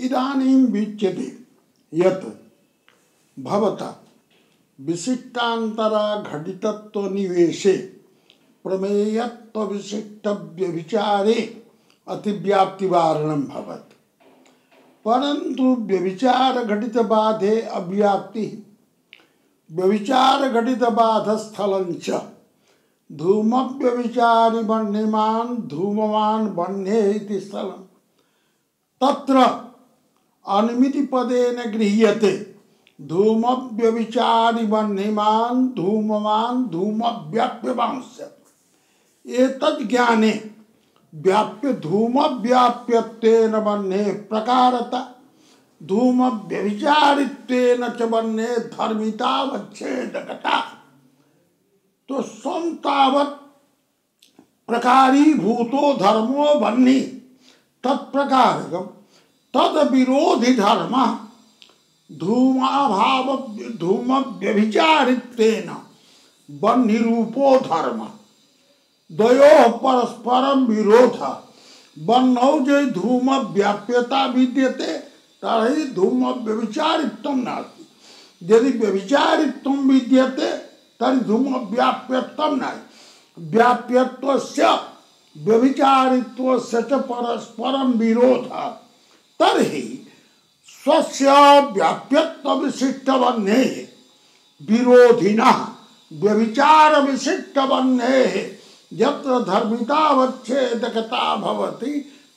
इदानीं विच्यते यत् भवता विशिष्टान्तरा घटितत्व निवेशे प्रमेयत्व विशिष्ट व्यभिचारे अतिव्याप्ति वारणं भवति, परंतु व्यभिचार घटित बाधे अव्याप्ति व्यभिचार घटित बाध स्थलंच धूम व्यभिचारी वह्निमान धूमवान वह्ने इति स्थलं तत्र अनुमिति पदेन गृह्यते धूम व्यभिचारी वह्निमान धूमवान धूम व्याप्यवांस्य एतद् ज्ञाने व्याप्य धूम व्याप्यत्वेन वह्ने प्रकारता धूम व्यभिचारित्वेन च वह्ने धर्मितावच्छेदकता। तो संतावत् प्रकारी भूतो धर्मो वह्नि तत्प्रकारकं तद विरोधी धर्म धूमाभाव धूम व्यभिचारित्वेन वह्निरूपो धर्म द्वयोः परस्परं विरोध वह्नौ जे धूम व्याप्यता विद्यते तर्हि धूम व्यभिचारित्वं नास्ति, यदि व्यभिचारित्वं विद्यते तर्हि धूम व्याप्यत्वं नास्ति, व्याप्यत्वस्य व्यभिचारित्वस्य च परस्परं विरोधः तर्हि स्वस्य व्याप्यत्व विशिष्ट वह्नेः विरोधिनः व्यभिचार विशिष्ट वह्नेः यत्र धर्मितावच्छेदकता भवति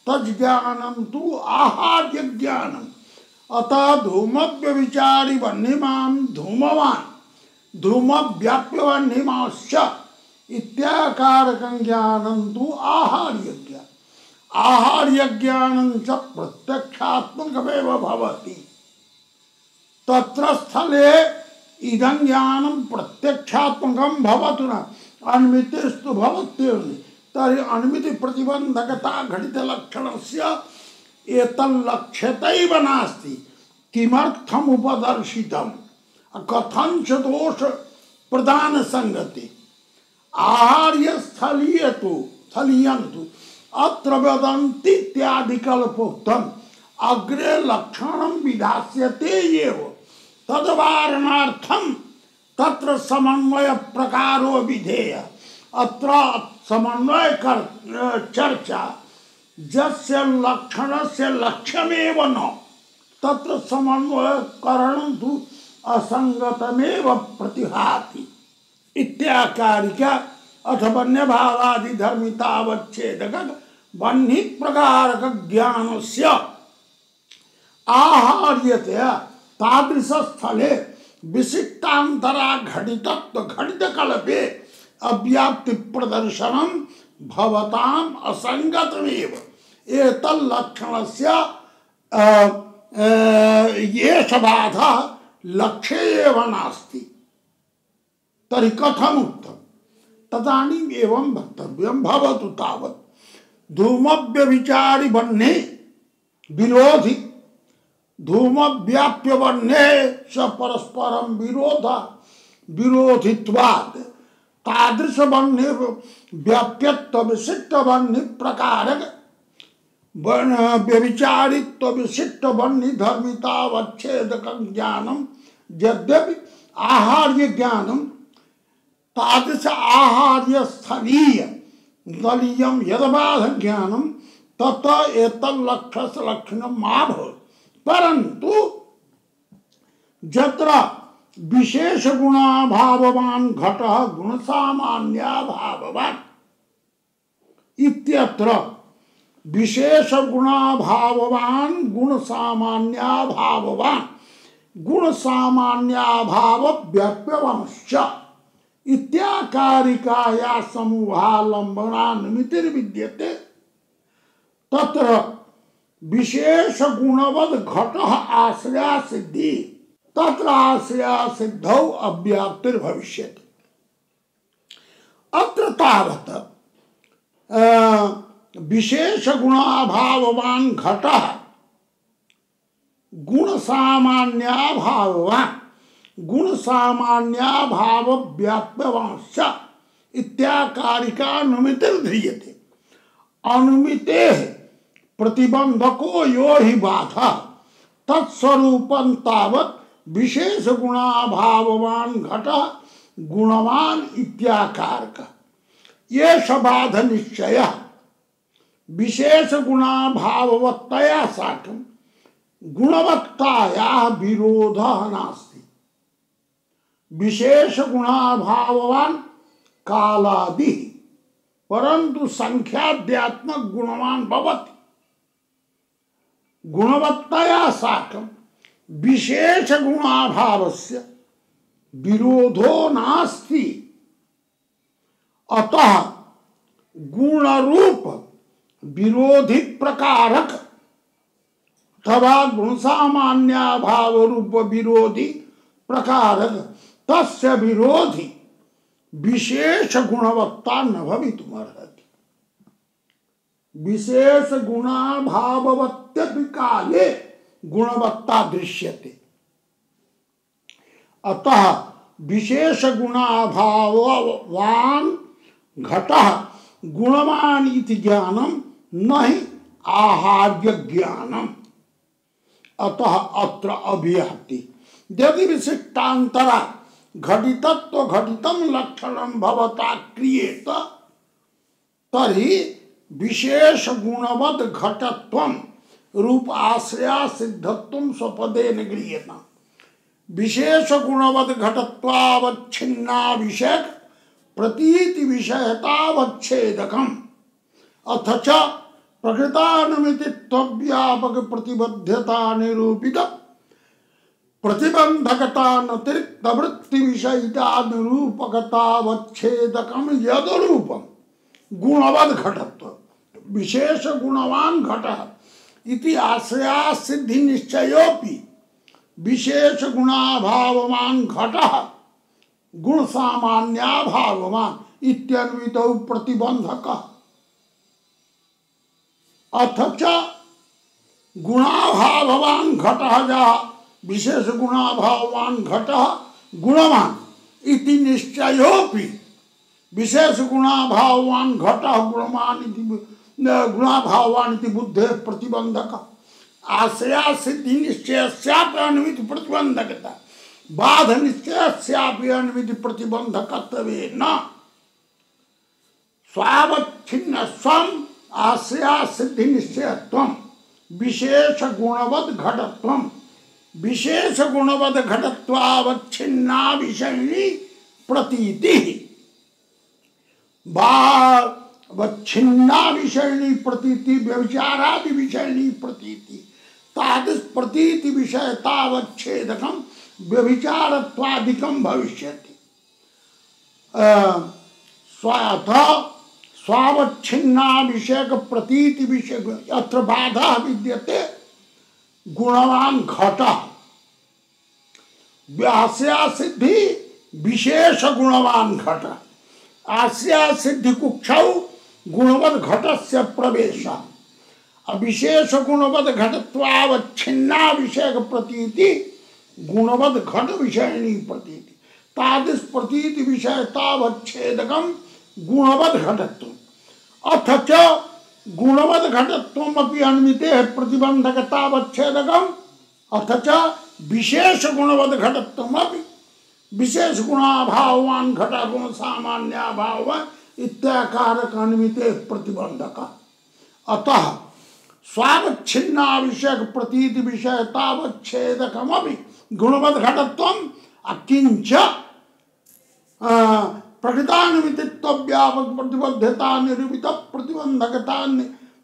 तज्ज्ञानं तु आहार्य ज्ञानम्। अतः धूम व्यभिचारी वह्निमान् धूमवान् धूम व्याप्य वह्निमांश्च इत्याकारकं ज्ञानं तु आहार्य ज्ञानम्। आहार्य ज्ञानं च प्रत्यक्षात्मकमेव भवति। तत्र स्थले इदं ज्ञानं प्रत्यक्षात्मकं भवतु न अनुमितिस्तु भवत्येव। तर्हि अनुमिति प्रतिबंधकता घटित लक्षणस्य एतल्लक्ष्यतैव नास्ति। किमर्थम् उपदर्शितम् कथञ्च दोष प्रधान संगति आहार्य स्थलीयतु स्थलीयन्तु अत्र वदन्ति इत्यादि कल्पोक्तम् अग्रे लक्षणं विधास्यते एव तद्वारणार्थं तत्र समन्वय प्रकारो विधेय। अत्र समन्वय चर्चा यस्य लक्षणस्य लक्ष्यमेव न तत्र समन्वय करणं तु असंगतमेव प्रतिभाति इत्याकारिका अथ वन्य भावादि धर्मितावच्छेदक वह्नि प्रकारक ज्ञानस्य आहार्यतया तादृश स्थले विशिष्टान्तरा घटितत्व घटित कल्पे अव्याप्ति प्रदर्शनम भवताम असंगतमेव एतल्लक्षणस्य येष बाधा लक्ष्ये एव नास्ति। तर्हि कथम् उक्तम् तदानीम् एवं वक्तव्यं भवतु तावत् धूम व्यभिचारि वह्ने विरोधि धूम व्याप्य वह्ने स परस्परं विरोधित्वात् तादृश वह्नि व्याप्यत्व विशिष्ट वह्नि प्रकारक व्यभिचारित्व विशिष्ट वह्नि धर्मितावच्छेदकं ज्ञानं यद्यपि आहार्य ज्ञानं तादृश आहार्य स्थलीय दलीयं यद्बाध ज्ञानं तत एतल्लक्ष्यस्य लक्षणं मा भवति। परंतु जत्र विशेष गुणाभाववान् घटः गुणसामान्याभाववान् इत्यत्र विशेष गुणाभाववान् गुणसामान्याभाववान् गुणसामान्याभाव व्याप्यवंश्च इत्याकारिकाया समूहालंबनानुमितिर्विद्यते तत्र विशेष गुणवद घटः आश्रया सिद्धि तत्र आश्रया सिद्धौ अव्याप्तिर्भविष्यति। अत्र तावत् विशेष गुणाभाववान् घटः गुणसामान्याभाववान् गुणसामान्याभाव व्याप्यवांश्च इत्याकारिकानुमितिर्ध्रियते। अनुमितेः प्रतिबंधको यो हि बाधा तत्स्वरूपं तावत् विशेष गुणाभाववान घटः गुणवान इत्याकारक। ये बाध निश्चय विशेष गुणाभाववत्तया साकं गुणवत्तायाः विरोधः नास्ति। विशेष गुणाभाववान कालादि परंतु संख्याद्यात्मक गुणवान भवति। गुणवत्तया साकं विशेष गुणाभावस्य विरोधो नास्ति। अतः गुण रूप विरोधी प्रकारक अथवा गुण सामान्याभाव रूप विरोधी प्रकारक तस्य विरोधी विशेष गुणवत्ता न भवितुमर्हति। विशेष गुणाभाववत्यपि काले गुणवत्ता दृश्यते। अतः विशेष गुणाभाववान घटः गुणवान इति ज्ञानम न हि आहार्य ज्ञानम। अतः अत्र अभियाति यदि विशिष्टान्तरा घटितत्व घटितम लक्षणम भवता क्रियेत तर्हि विशेष गुणवद घटत्वम रूप आश्रया सिद्धत्वम स्वपदेन गृह्यते। विशेष गुणवद घटत्वावच्छिन्ना विषय प्रतीति विषयतावच्छेदकम अथ च प्रकृतानुमितित्वव्यापक प्रतिबद्धता निरूपित प्रतिबंधकता नतिरिक्त वृत्ति विषयिता निरूपकतावच्छेदकम यदरूपम गुणवद घटत्व विशेष गुणवान घटः इति आश्रया सिद्धि निश्चयोपि विशेष गुणाभाववान घटः गुण सामान्याभाववान इत्यन्वितौ प्रतिबंधकः। अथ च गुणाभाववान घटः जः विशेष गुणाभाववान घटः गुणवान इति निश्चयोपि विशेष गुणाभाववान घटः गुणाभाववान इति बुद्धेः प्रतिबंधकः। आश्रया सिद्धि निश्चयस्यापि अनुमिति प्रतिबंधकता बाध निश्चयस्यापि अनुमिति प्रतिबंधकत्वेन स्वावच्छिन्न स्वम आश्रया सिद्धि निश्चयत्वम विशेष गुणवद घटत्वम विशेष गुणवद घटत्वावच्छिन्ना विषयिणी प्रतीति वच्छिन्ना विषयिणी प्रतीति व्यभिचारादि विषयिणी प्रतीति तादृश प्रतीति विषयतावच्छेदकम व्यभिचारत्वादिकम भविष्यति। स्वावच्छिन्ना विषयक प्रतीति विषय अत्र बाधा विद्यते गुणवान घटः आश्रया सिद्धि विशेष गुणवान घटः आश्रया सिद्धि कुक्षौ गुणवद घटस्य प्रवेशः विशेष गुणवद घटत्वावच्छिन्ना विषयक प्रतीति गुणवद घट विषयिणी प्रतीति तादृश प्रतीति विषयतावच्छेदकम गुणवद घटत्वम अथ च गुणवद घटत्वम अपि अनुमितेः प्रतिबंधकतावच्छेदकम अथ च विशेष गुणवद घटत्वम अपि विशेष गुणाभाववान घट गुण सामान्याभाव इत्याकारक अनुमितेः प्रतिबंधकः। अतः स्वावच्छिन्ना विषयक प्रतीति विषयतावच्छेदकमपि गुणवद घटत्वम अकिंच प्रकृतानुमितित्व व्यापक प्रतिबद्धता निरूपित प्रतिबंधकता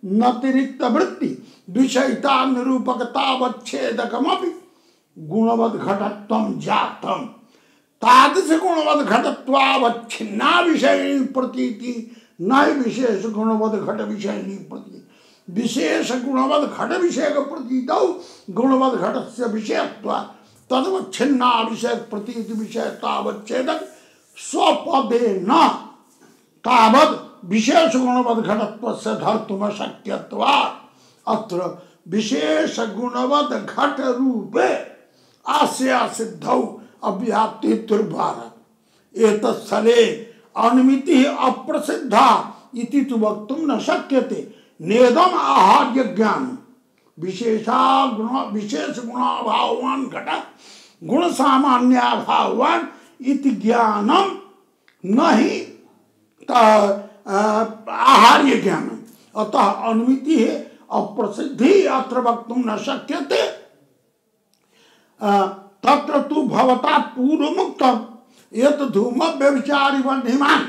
नतिरिक्त वृत्ति विषयिता निरूपकतावच्छेदकमपि गुणवद घटत्वम जातम तादृश गुणवद घटत्वावच्छिन्ना विषयिणी प्रतीति न विशेष गुणवद घट विषयिणी प्रतीति विशेष गुणवद घट विषयक प्रतीतौ गुणवद घटस्य विषयत्वात् तदवच्छिन्ना विषय प्रतीति विषयतावच्छेदक स्वपदेन तावद् विशेष गुणवद घटत्वस्य धर्तुमशक्यत्वात् अत्र विशेष गुणवद घट रूपे आश्रया सिद्धौ अव्याप्ति दुर्भार एतत्स्थले अनुमिति अप्रसिद्धा इति तु वक्तुं न शक्यते। नेदम आहार्य ज्ञान विशेष गुणाभावान घट गुण सामान्याभावान इति ज्ञानम नहीं आहार्य ज्ञान। अतः अनुमिति है अप्रसिद्धि अत्र वक्तुं न शक्यते। तत्र तु भवता पूर्वमुक्तम् यत् धूम व्यभिचारि वह्निमान्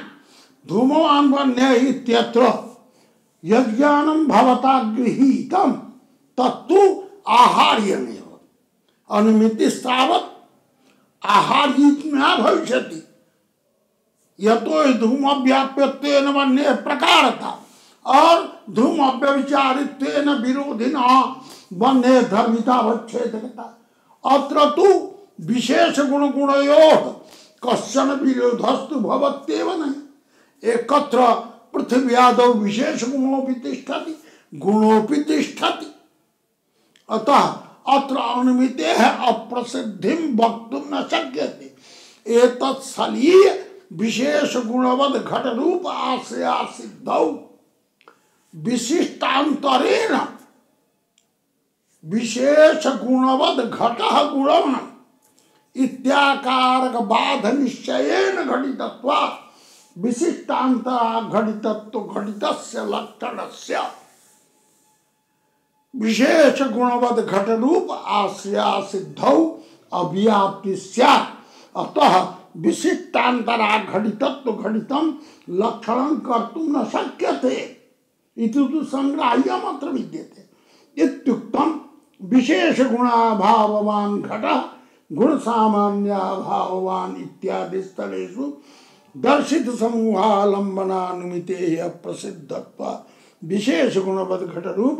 धूमवान् वह्न्य इत्यत्र यज्ञानं भवता गृहीतं तत्तु आहार्यमेव। अनुमितिस्तावत् आहार्येति न भविष्यति यतो धूम व्याप्यत्वेन वह्नेः प्रकारता और धूम व्यभिचारित्वेन विरोधिना वह्नेः धर्मितावच्छेदकता। अत्र तु विशेष गुण गुणयोः कश्चन विरोधस्तु भवत्येव नहीं। एकत्र पृथिव्यादौ विशेष गुणोऽपि तिष्ठति गुणोऽपि तिष्ठति। अतः अत्र अनुमितेः अप्रसिद्धिं वक्तुं न शक्यते। एतत् सलीय विशेष गुणवद घट रूप आश्रया सिद्धौ विशिष्टांतरेण विशेष गुणवद घट गुणवान इत्याकारक बाध निश्चयेन घटितत्वा विशिष्टांतरा घटितत्व घटितस्य लक्षणस्य विशेष गुणवद घट रूप आश्रया सिद्धौ अव्याप्ति स्यात्। अतः विशिष्टांतरा घटितत्व घटितम लक्षणं कर्तुं न शक्यते इति तु संग्राह्यमत्र विद्यते। इत्युक्तम् विशेष गुणाभाववान् घटः गुण सामान्याभाववान् इत्यादि स्थलेषु दर्शित समूहालंबनानुमितेः अप्रसिद्धत्वा विशेष गुणवद घट रूप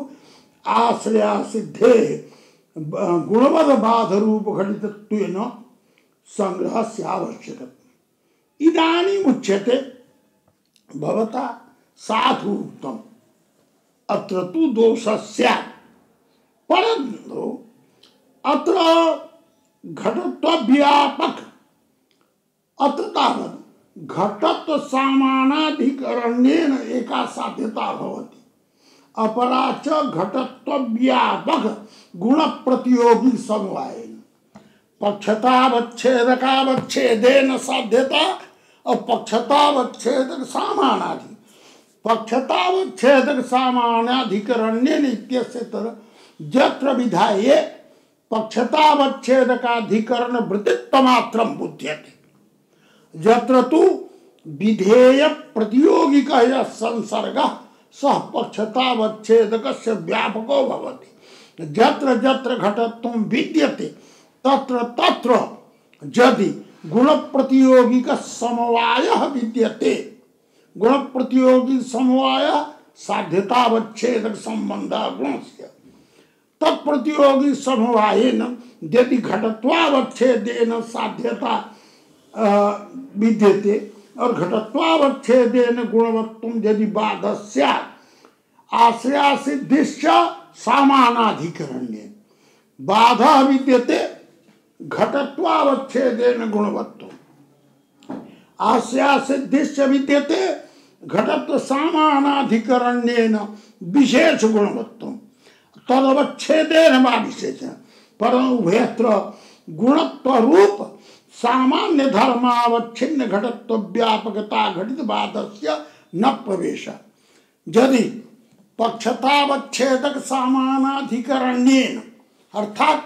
आश्रया सिद्धेः गुणवद बाध रूप घटितत्वेन संग्रहस्य आवश्यकता। इदानीम् उच्यते भवता साधु उक्तम् अत्र तु दोषः स्यात् परन्तु अत्र घटत्व व्यापक अत्र तावत् घटत्व सामानाधिकरण्येन एका साध्यता भवति अपरा च घटत्व व्यापक गुण प्रतियोगी समवायेन पक्षतावच्छेदकावच्छेदेन साध्यता और पक्षतावच्छेदक सामानाधि पक्षतावच्छेदक सामानाधिकरण्येन इत्यस्य तरह यत्र विधाये पक्षतावच्छेदकाधिकरण वृत्तित्वमात्रं बुध्यते यत्र तु विधेय प्रतियोगिकः संसर्गः सः पक्षतावच्छेदकस्य व्यापको भवति। यत्र यत्र घटत्वं विद्यते तत्र तत्र यदि गुण प्रतियोगिक समवायः विद्यते गुण प्रतियोगी समवाय साध्यतावच्छेदक संबंधः गुणस्य तत्प्रतियोगी समवायेन यदि घटत्वावच्छेदेन साध्यता विद्यते और घटत्वावच्छेदेन गुणवत्वं यदि बाधः स्यात् आश्रया सिद्धिश्च सामानाधिकरण्येन बाधः विद्यते घटत्वावच्छेदेन गुणवत्वम् आश्रया सिद्धिश्च विद्यते घटत्व सामानाधिकरण्येन विशेष गुणवत्वम् तदवच्छेदेन वा विशेषेण परं उभयत्र गुणत्व रूप सामान्य धर्मावच्छिन्न घटत्व व्यापकता घटित बाधस्य न प्रवेश। यदि पक्षतावच्छेदक सामानाधिकरण्येन अर्थात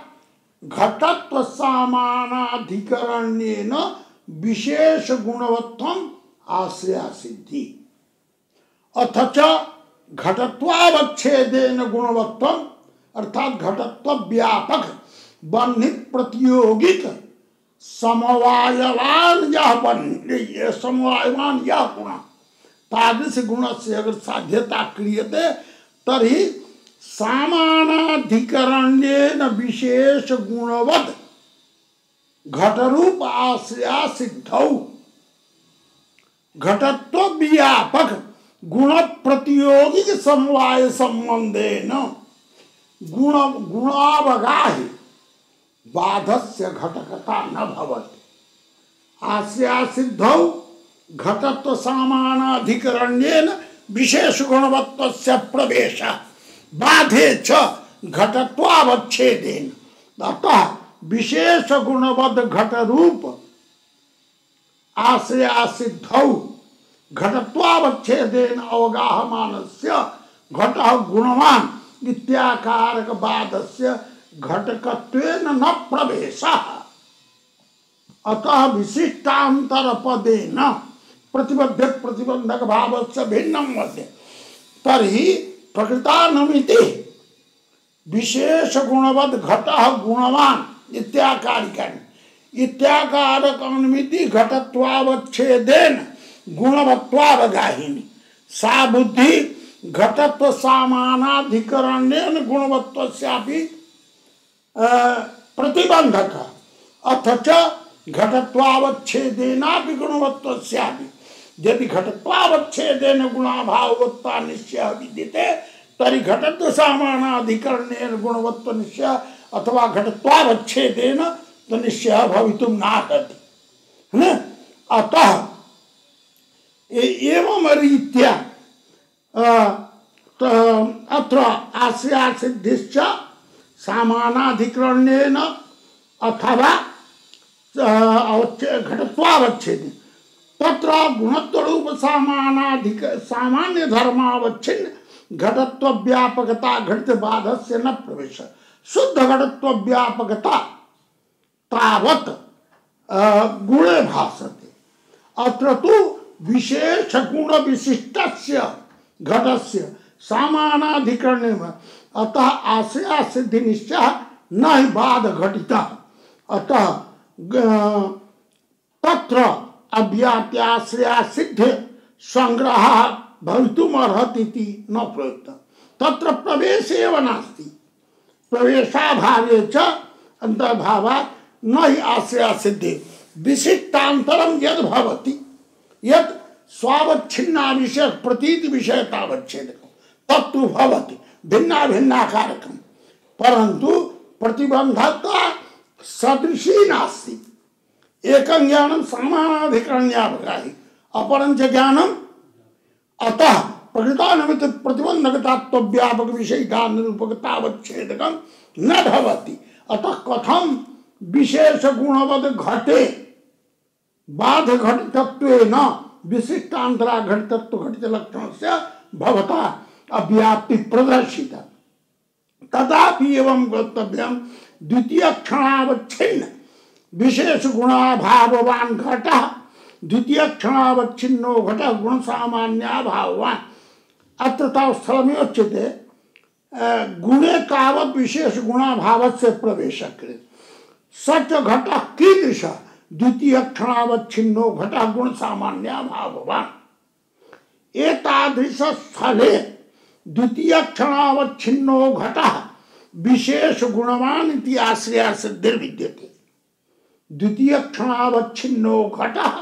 घटत्व सामानाधिकरण्येन विशेष गुणवत्वम् आश्रया सिद्धि अथ च घटत्वावच्छेदेन गुणवत्वम् अर्थात घटत्व व्यापक वर्णित प्रतियोगिक समवायवान यह गुण तादृश गुण से अगर साध्यता क्रियते तर्हि सामानाधिकरण्येन विशेष गुणवद घटरूप आश्रया सिद्धौ घटत्व व्यापक गुण प्रतियोगिक समवाय संबंधेन गुणावगाहि बाधस्य घटकता न भवति आश्रया सिद्धौ घटत्व सामानाधिकरण्येन विशेष गुणवत्वस्य प्रवेश बाधे च घटत्वावच्छेदेन। अतः विशेष गुणवद घट रूप आश्रया सिद्धौ घटत्वावच्छेदेन अवगाहमानस्य घटः गुणवान् इत्याकारक बाधस्य घटकत्वेन न प्रवेशः। अतः विशिष्टांतर पदेन प्रतिबद्ध प्रतिबंधक भावस्य भिन्नं मध्य तर्हि प्रकृतानुमिति विशेष गुणवद घटः गुणवान् इत्याकारक अनुमिति घटत्वावच्छेदेन गुणवत्वावगाहिनी सा बुद्धि घटत्व सामानाधिकरणेन गुणवत्वस्यापि प्रतिबंधक अथ च घटत्वावच्छेदेनापि गुणवत्वस्यापि। यदि घटत्वावच्छेदेन गुणाभाववत्ता निश्चयः विद्यते तर्हि घटत्व सामानाधिकरणेन गुणवत्व निश्चयः अथवा घटत्वावच्छेदेन तो निश्चयः भवितुं नार्हति। है न? अतः एवं रीत्या अत्र आश्रया सिद्धिश्च सामानाधिकरणेन अथवा घटत्वावच्छेदेन तत्र गुणत्वरूप सामान्य धर्मावच्छिन्न घटत्व व्यापकता घटित बाधस्य न प्रवेश। शुद्ध घटत्व व्यापकता तावत् गुणे भासते। अत्र तु विशेष गुण विशिष्टस्य घटस्य सामानाधिकरणेन अतः आश्रया सिद्धि निश्चय न हि बाध घटितः। अतः तत्र अव्यात्याश्रया सिद्धि संग्रह भवितुम् अर्हति न प्रयुक्तः। तत्र प्रवेश एव नास्ति। प्रवेशाभावे च अंतर्भावात् न हि आश्रया सिद्धि विशिष्टांतरम यद भवति यद स्वावच्छिन्ना विषय प्रतीति विषयतावच्छेदकं तत्तु भवति भिन्ना भिन्नाकारकं परंतु प्रतिबंधकता सदृशी नास्ति। एकं ज्ञानं समानाधिकरण्यावगाहि अपरं च ज्ञानम् अतः प्रकृतानुमिति प्रतिबंधकतात्व व्यापक विषयिका निरूपकतावच्छेदकं न भवति। अतः कथम विशेष गुणवद घटे बाध घटितत्वेन विशिष्टांतरा घटितत्व घटित लक्षणस्य भवता अव्याप्ति प्रदर्शिता। तदापि एवं वक्तव्यं द्वितीय क्षणावच्छिन्न विशेष गुणाभाववान घटः द्वितीय क्षणावच्छिन्नो घटः गुण सामान्याभाववान। अत्र तावत् स्थलमेवोच्यते गुणे तावत् विशेष गुणाभावस्य प्रवेशः क्रियते सच घटः कीदृशः द्वितीय क्षणावच्छिन्नो घटः गुण सामान्याभाववान। एतादृश स्थले द्वितीय क्षणावच्छिन्नो घटः विशेष गुणवान इति आश्रया सिद्धिर्विद्यते। द्वितीय क्षणावच्छिन्नो घटः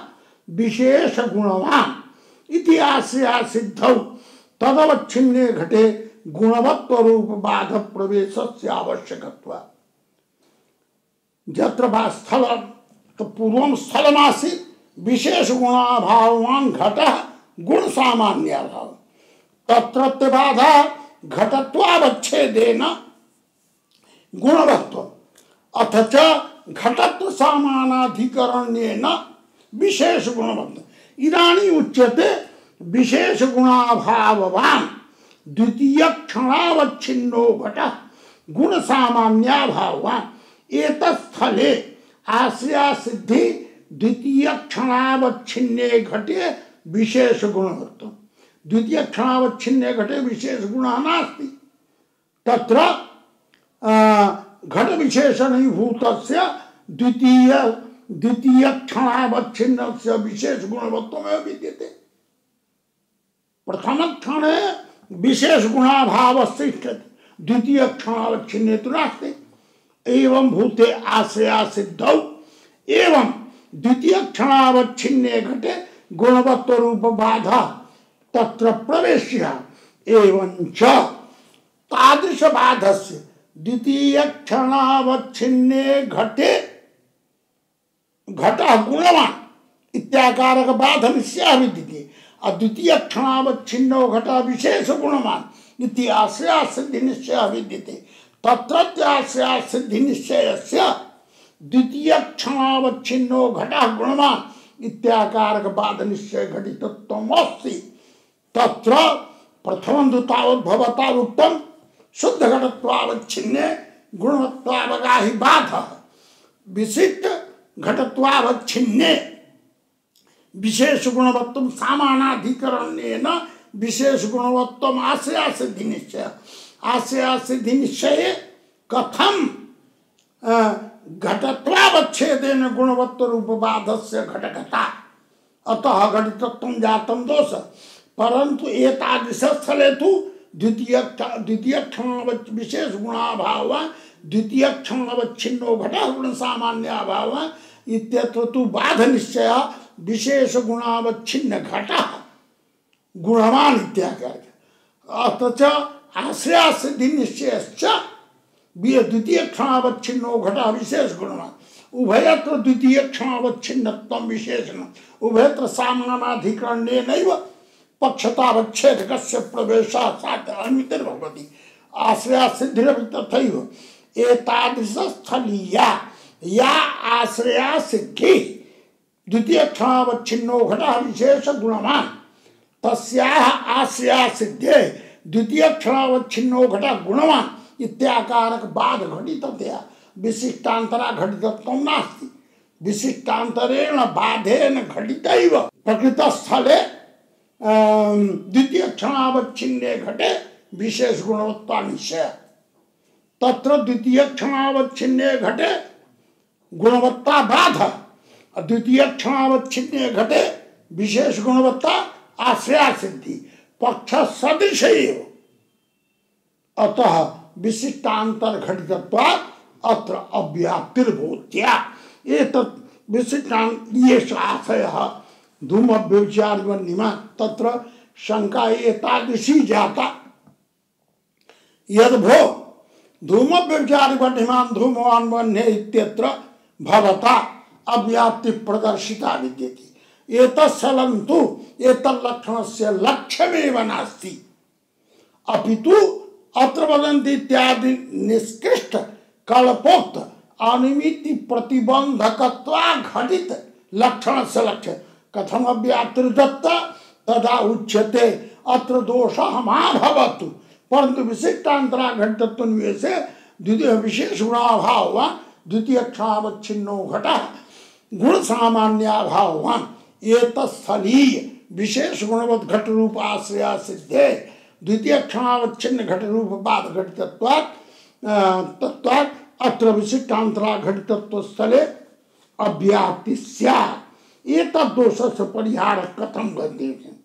विशेष गुणवान इति आश्रया सिद्धौ तदवच्छिन्ने घटे गुणवत्व रूप बाध प्रवेशस्य आवश्यकत्वात्। यत्र वा स्थलं तो पूर्वं स्थलमासीत् विशेष गुणाभाववान घटः गुण सामान्याभाव तत्रत्य बाधा घटत्वावच्छेदेन गुणवत्व अथ च घटत्व सामानाधिकरणेन विशेष गुणवत्व। इदानीं उच्यते विशेष गुणाभाववान द्वितीय क्षणावच्छिन्नो घटः गुण सामान्याभाववान। एतत्स्थले आश्रया सिद्धि द्वितीय क्षणावच्छिन्ने घटे विशेष गुणवत्व। द्वितीय क्षणावच्छिन्ने घटे विशेष गुणः नास्ति। तत्र घट विशेषणीभूतस्य द्वितीय क्षणावच्छिन्नस्य विशेष गुणवत्वमेव विद्यते। प्रथम क्षणे विशेष गुणाभावस्य तिष्ठति द्वितीय क्षणावच्छिन्ने तु नास्ति। एवं भूते आश्रया सिद्धौ एवं द्वितीय क्षणावच्छिन्ने घटे गुणवत्व रूप बाधा तत्र प्रवेश्य एवं च तादृश बाधस्य द्वितीय क्षणावच्छिन्ने घटे घटः गुणवान इत्याकारक बाध निश्चयः विद्यते। अद्वितीय क्षणावच्छिन्नो घटः विशेष गुणवान इति आश्रया सिद्धि निश्चयः विद्यते। तत्रत्यास्या सिद्धि निश्चयस्य द्वितीय क्षणावच्छिन्नो घटः गुणवान् इत्याकारक बाद निश्चय घटितत्वमस्ति। तत्र प्रथमं तु तावत् भवता उक्तं शुद्ध घटत्वावच्छिन्ने गुणवत्वावगाहि बाधः। विशिष्ट घटत्वावच्छिन्ने विशेष गुणवत्तम सामानाधिकरण्येन विशेष गुणवत्तम आश्रया सिद्धि निश्चय। आश्रया सिद्धि निश्चय कथम घटत्वावच्छेदेन गुणवत्त रूपबाधस्य घटकता अतः घटितत्वं जातं दोष। परंतु एतादृशस्थले तु द्वितीय क्षणावच्छ विशेष गुणाभाव द्वितीय क्षणावच्छिन्नो घटः गुण सामान्याभाव इत्यत्र तु बाध निश्चय विशेष गुणावच्छिन्न घटः गुणवान् इत्याकारक। अथ च आश्रया सिद्धि निश्चयश्च द्वितीय क्षणावच्छिन्नो घटः विशेष गुणवान् उभयत्र द्वितीय क्षणावच्छिन्नत्वं विशेषण उभयत्र सामानाधिकरणेनैव पक्षतावच्छेदकस्य प्रवेशात् अनुमितिर्भवति। आश्रया सिद्धिरपि तथैव। एतादृशस्थलीया या आश्रया सिद्धि द्वितीय क्षणावच्छिन्नो घटः विशेष गुणवान् तस्याः आश्रया सिद्धे द्वितीय क्षणावच्छिन्नो घटः गुणवान् इत्याकारक बाद घटिततया विशिष्टान्तरा घटितत्वं नास्ति। विशिष्टान्तरेण बाधेन घटितैव प्रकृतस्थले द्वितीय क्षणावच्छिन्ने घटे विशेष गुणवत्ता निश्चय। तत्र द्वितीय क्षणावच्छिन्ने घटे गुणवत्ता बाध द्वितीय क्षणावच्छिन्ने घटे विशेष गुणवत्ता आश्रया सिद्धि पक्ष सदृश एव। अतः विशिष्टान्तर घटितत्वात् अत्र अव्याप्तिर्भूत्या एतत् विशिष्टान्त येष आशयः धूम व्यभिचारिवह्निमा तत्र शंका एतादृशी जाता यद्भो धूम व्यभिचारिवह्निमान् धूमवान् वह्ने इत्यत्र भवता अव्याप्ति प्रदर्शिता विद्यते। एतत्स्थलं तु एतल्लक्षणस्य लक्ष्यमेव नास्ति अपितु अत्र वदन्ति इत्यादि निष्कृष्ट कल्पोक्त अनिमिति प्रतिबंधकत्वा घटित लक्षणस्य लक्ष्य कथम अव्याप्तिर्दत्ता तदा उच्यते अत्र दोषः मा भवतु। परंतु विशिष्टान्तरा घटत्व निवेशे द्वितीय विशेष गुणाभाववान् द्वितीय क्षणावच्छिन्नो घटः गुण सामान्याभाववान् एतत्स्थलीय विशेष गुणवत् घट रूप आश्रया सिद्धे द्वितीय क्षणावच्छिन्न घट रूप बाद घटितत्वात् तत्वात् अत्र विशिष्टान्तरा घटितत्व स्थले अव्याप्ति स्यात्। एतद् दोषस्य परिहारः कथं गन्तव्यम्।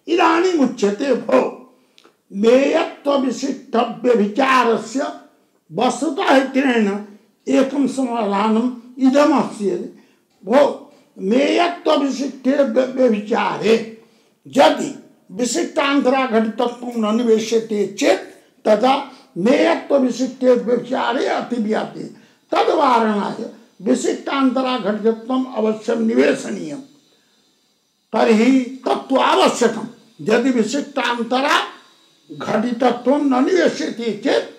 इदानीम् उच्यते भो मेयत्व विशिष्ट व्यभिचारस्य वस्तुतः इत्यनेन एकं समाधानम् इदमस्ति। भो मेयत्व विशिष्टे व्यभिचारे यदि विशिष्टान्तरा घटितत्वं न निवेश्यते चेत् तदा मेयत्व विशिष्टे व्यभिचारे अतिव्याप्ति तद्वारणाय विशिष्टान्तरा घटितत्वम् अवश्यं निवेशनीयम्। तर्हि तत्तु आवश्यकम्। यदि विशिष्टान्तरा घटितत्वं न निवेश्यते चेत्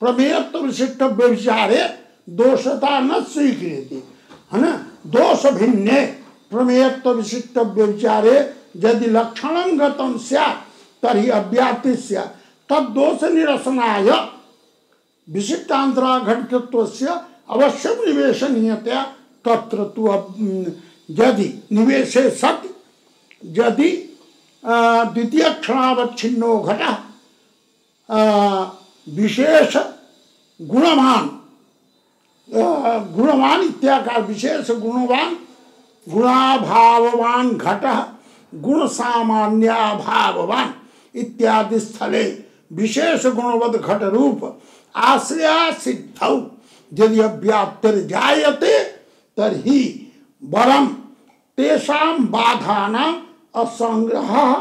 प्रमेयत्व विशिष्ट व्यभिचारे दोषता न स्वीक्रियते है न। दोष भिन्ने प्रमेयत्व विशिष्ट व्यभिचारे यदि लक्षणं गतं स्यात् तर्हि अव्याप्ति स्यात्। तद्दोष निरसनाय विशिष्टान्तरा घटितत्वस्य अवश्यं निवेशनीयतया तत्र तु यदि निवेशे सत् यदि द्वितीय क्षणावच्छिन्नो घटः विशेष गुणवान् गुणवान् इत्याकार विशेष गुणवान् गुणाभाववान् घटः गुण सामान्याभाववान् इत्यादि स्थले विशेष गुणवत् घट रूप आश्रया सिद्धौ यदि अव्याप्तिर्जायते तर्हि वरं तेषां बाधानां असंग्रहः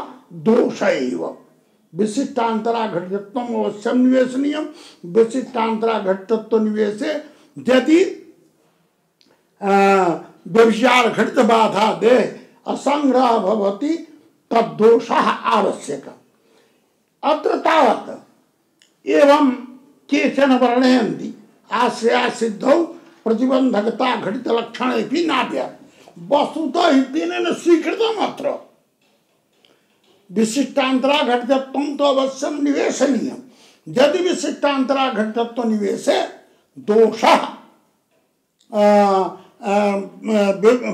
दोष एव। विशिष्टान्तरा घटितत्वम् अवश्यं निवेशनीयं। विशिष्टान्तरा घटितत्व निवेशे यदि व्यभिचार घटित बाधा दे असंग्रह भवति तद्दोषः आवश्यकः। अत्र तावत् एवं केचन वर्णयन्ति आश्रया सिद्धौ प्रतिबंधकता घटित लक्षणे नाट्य वस्तुतः तेन स्वीकृतम् अत्र विशिष्टांतरा घटितत्वं तो अवश्यं निवेशनीयम्। यदि विशिष्टांतरा घटितत्व निवेशे दोषः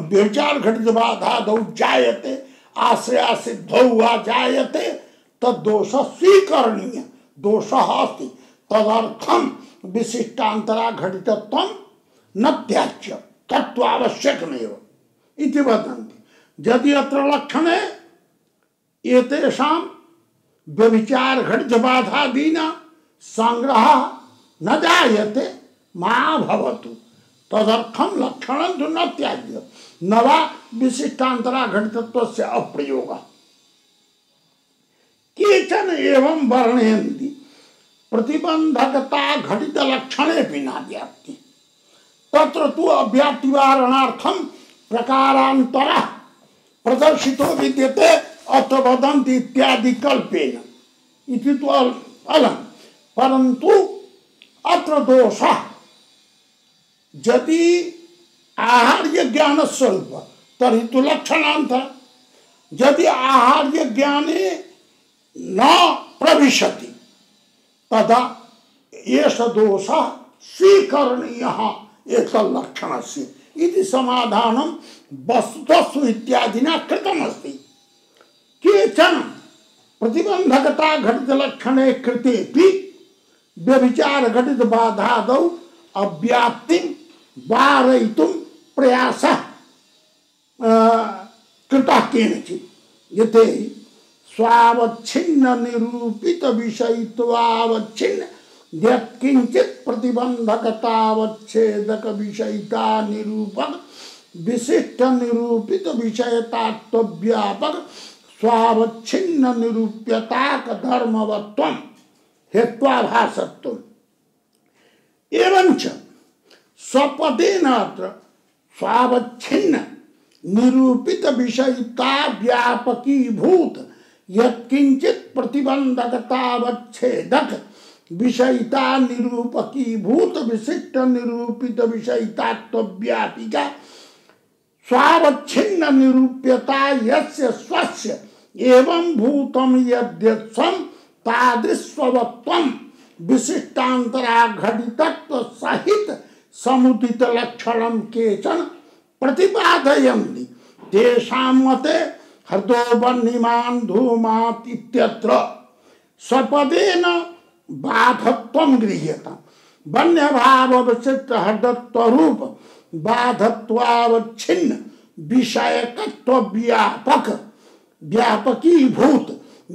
व्यभिचार घटित बाधादौ जायते आश्रया सिद्धौ वा जायते तद्दोषः स्वीकरणीय दोषः अस्ति तदर्थं विशिष्टांतरा घटितत्वं न त्याज्य तत्त्वावश्यकमेव इति वदन्ति। यदि अत्र लक्षणे एतेषां व्यभिचार घटित बाधादीना संग्रह न जायते मा भवतु तदर्थं लक्षणं तु न त्याज्य न वा विशिष्टांतरा घटितत्वस्य अप्रयोगः। केचन एवं वर्णयन्ति प्रतिबंधकता घटित लक्षणे न व्याप्ति तत्र तु अव्याप्तिवारणार्थं प्रकारान्तरः प्रदर्शितो विद्यते अत्र वदन्ति इत्यादि कल्पेन इति तु अलम् परन्तु अत्र दोषः यदि आहार्य ज्ञान स्वरूप तर्हि तु लक्षणान्तर यदि आहार्य ज्ञाने न प्रविशति तदा एष दोषः स्वीकरणीयः एतल्लक्षणस्य इति समाधानं वस्तुतस्तु इत्यादिना कृतमस्ति। केचन प्रतिबंधकता घटित लक्षणे कृतेपि व्यभिचार घटित बाधादौ अव्याप्तिं वारयितुं प्रयासः कृतः केनचित् यते स्वावच्छिन्न निरूपित विषयित्वावच्छिन्न यत्किंचित् प्रतिबंधकतावच्छेदक विषयिता निरूपक विशिष्ट निरूपित विषयतात्व व्यापक स्वावच्छिन्न निरूप्यताक धर्मवत्वं हेत्वाभासत्वम् एवंच स्वपदेन अत्र स्वावच्छिन्न निरूपित विषयिता व्यापकीभूत यत्किंचित् प्रतिबंधकतावच्छेदक विषयिता निरूपकीभूत विशिष्ट निरूपित विषयितात्व व्यापिका स्वावच्छिन्न निरूप्यता यस्य स्वस्य एवं भूतम यद्यत्सं तादृशवत्वं विशिष्टांतरा घटितत्व सहित समुदित लक्षणं केचन प्रतिपादयन्ति तेषां मते हृदो वह्निमान् धूमात् इत्यत्र स्वपदेन बाधत्वं गृह्यते वन्यभाव विशिष्ट हृदत्वरूप बाधत्वावच्छिन्न विषयकत्व व्यापक व्यापकीभूत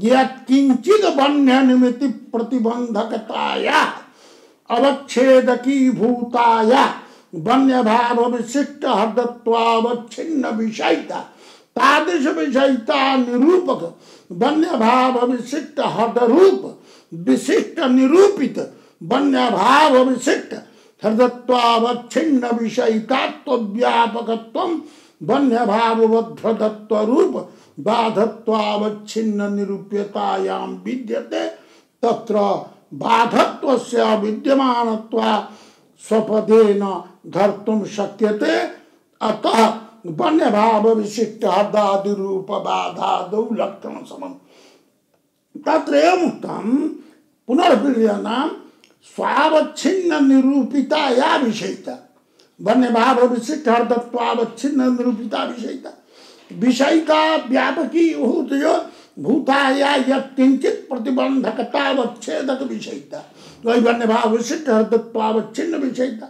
यत्किंचित् वन्य निमित्त प्रतिबंधकताया अवच्छेदकी भूताया वन्य भाव विशिष्ट हृदत्वावच्छिन्न विषयिता तादृश विषयिता निरूपक वन्य भाव विशिष्ट हृदरूप विशिष्ट निरूपित वन्य भाव विशिष्ट हृदत्वावच्छिन्न विषयितात्व व्यापकत्वं वन्य भाववद्धत्व रूप बाधत्वावच्छिन्न निरूप्यतायां विद्यते तत्र बाधत्वस्य विद्यमानत्वा स्वपदेन धर्तुं शक्यते अतः वन्य भाव विशिष्ट हृदादि रूप बाधादौ लक्षण समम् तत्र एवमुक्तं पुनर्विर्यनां स्वावच्छिन्न निरूपिताया विषयिता वन्य भाव विशिष्ट हृदत्वावच्छिन्न निरूपिता विषयिता विषयिता व्यापकी भूताया यत्किंचित् प्रतिबंधकतावच्छेदक विषयिता वही वन्य भाव विशिष्ट हृदत्वावच्छिन्न विषयिता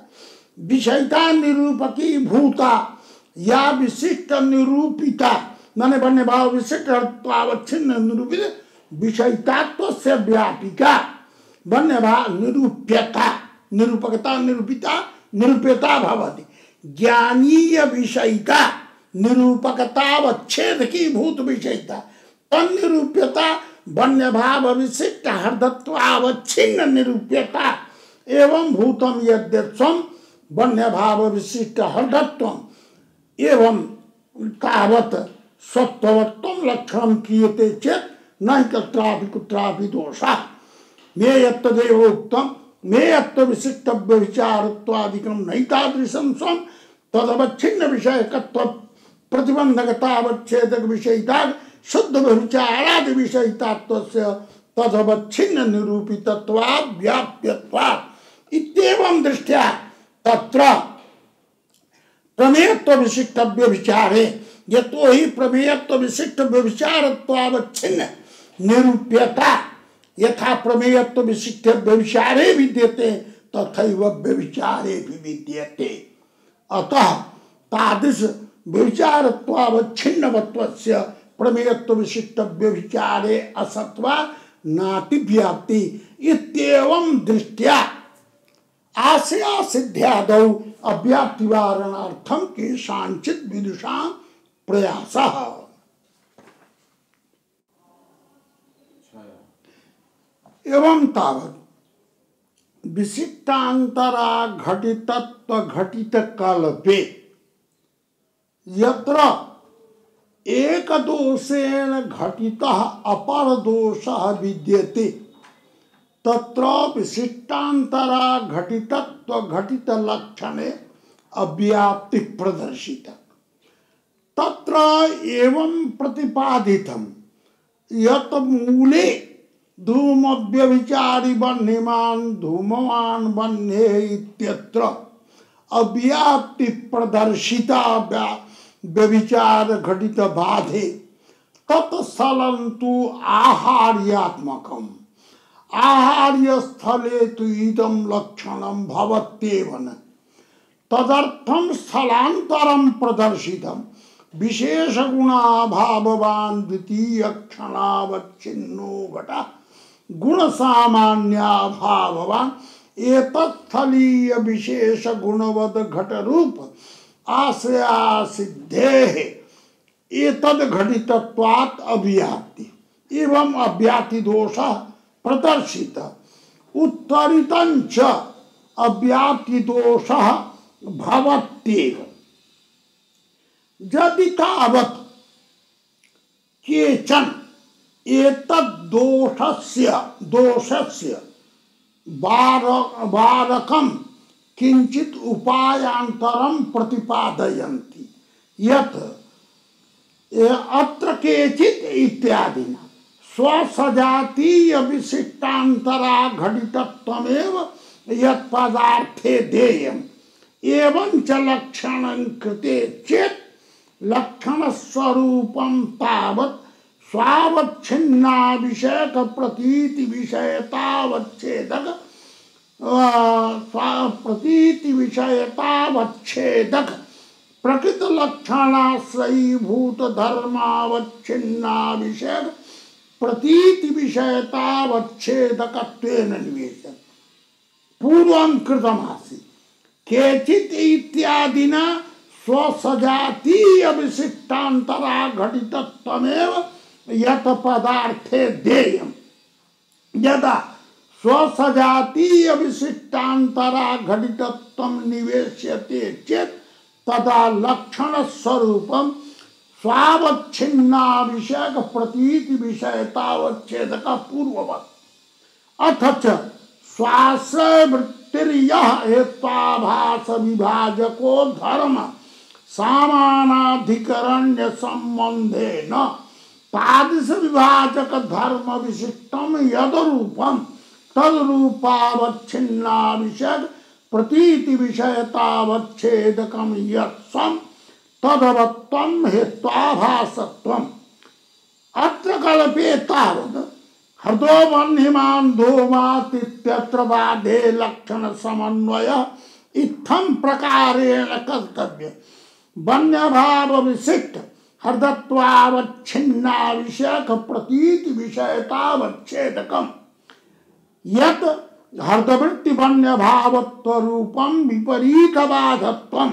विषयिता निरूपकी भूता या विशिष्ट निरूपिता माने वन्य भाव विशिष्ट हृदत्वावच्छिन्न निरूपित विषयितात्व से व्यापिका वन्य भाव निरूप्यता निरूपकता निरूपिता निरूप्यता भवति ज्ञानीय विषयिता निरूपकतावच्छेदकी भूत विषयिता तन्निरूप्यता वन्य भाव विशिष्ट हृदत्वावच्छिन्न निरूप्यता एवं भूतम यद्यत्सं वन्य भाव विशिष्ट हृदत्वम् एवं तावत् सत्त्ववत्वं लक्षणं क्रियते चेत् न तत्रापि कुत्रापि दोषः मे यत्तदेव उक्तं मेयत्व विशिष्ट व्यभिचारत्वादिकं नैतादृशं स्वं तदवच्छिन्न विषयकत्व प्रतिबंधकतावच्छेदक विषयिता शुद्ध व्यभिचारादि विषयितात्वस्य तदवच्छिन्न निरूपितत्वात् व्याप्यत्वात् इत्येवं दृष्ट्या तत्र प्रमेयत्व विशिष्ट व्यभिचारे यतो ही प्रमेयत्व विशिष्ट व्यभिचारत्वावच्छिन्न निरूप्यता यथा प्रमेयत्व विशिष्ट व्यभिचारे विद्यते तथैव व्यभिचारे भी विद्यते। अतः तादृश व्यभिचारत्वावच्छिन्नवत्वस्य प्रमेयत्व विशिष्ट व्यभिचारे असत्वा नाति व्याप्ति इत्येवं दृष्ट्या आशया सिद्ध्यादौ अव्याप्तिवारणार्थं केषाञ्चित् विदुषां प्रयासः। एवं तावत् विशिष्टान्तरा घटितत्व घटित कल्पे यत्र एक दोषेण घटितः अपर दोषः विद्यते तत्र विशिष्टान्तरा घटितत्व घटित लक्षणे अव्याप्ति प्रदर्शिता। तत्र एवं प्रतिपादितं यत् मूले धूमव्यभिचारी वह्निमान् धूमवान् वह्ने इत्यत्र अव्याप्ति प्रदर्शिता व्यभिचार घटित बाधे तत्स्थलन्तु आहार्यात्मकम् आहार्य स्थले तु इदं लक्षणं भवत्येव न तदर्थं स्थलान्तरं प्रदर्शितं विशेष गुणाभाववान् द्वितीय क्षणावच्छिन्नो घटः गुण सामान्याभाववान् एतत्स्थलीय विशेष गुणवद घट रूप आश्रया सिद्धेः एतद् घटितत्वात् अव्याप्ति एवं अव्याप्ति दोषः प्रदर्शित उत्तरितञ्च अव्याप्ति दोषः भवत्येव। यदि तावत् केचन दोषस्य वारकं किंचित उपायांतरं प्रतिपादयन्ति यत् अत्र केचित् इत्यादिना स्वसजातीय विशिष्टान्तरा घटितत्वमेव यत् पदार्थे देयम् एवं च लक्षणं कृते चेत् लक्षण स्वरूपं तावत् स्वावच्छिन्ना विषयक प्रतीति विषयतावच्छेदक प्रतीति विषयतावच्छेदक प्रकृत लक्षणाश्रयीभूत धर्मावच्छिन्ना विषयक प्रतीति विषयतावच्छेदकत्वेन निवेश्यते। पूर्वं कृतमासीत् केचित् इत्यादिना स्वसजातीय विशिष्टान्तरा घटितत्वमेव यत् पदार्थे देयम् यदा स्वसजातीय विशिष्टान्तरा घटितत्वं निवेश्यते चेत् तदा लक्षण स्वरूपं स्वावच्छिन्ना विषयक प्रतीति विषयतावच्छेदक पूर्ववत् अथ च स्वाश्रय वृत्तिर्यः हेत्वाभास विभाजको धर्म सामानाधिकरण्य संबंधेन तादृश विभाजक धर्म विशिष्टम यदरूपम तदरूपावच्छिन्ना विषय प्रतीति विषयतावच्छेदकम यत्सम तदवत्वम हेत्वाभासत्वम अत्र कल्पे तावत् हृदो वह्निमान् धूमातित्यत्र बाधे लक्षण समन्वय इत्थं प्रकारेण कर्तव्य वन्य भाव विशिष्ट हृदत्वावच्छिन्ना विषयक प्रतीति विषयतावच्छेदकम् यत् हृदवृत्ति वन्य भावत्व रूपं विपरीत बाधत्वं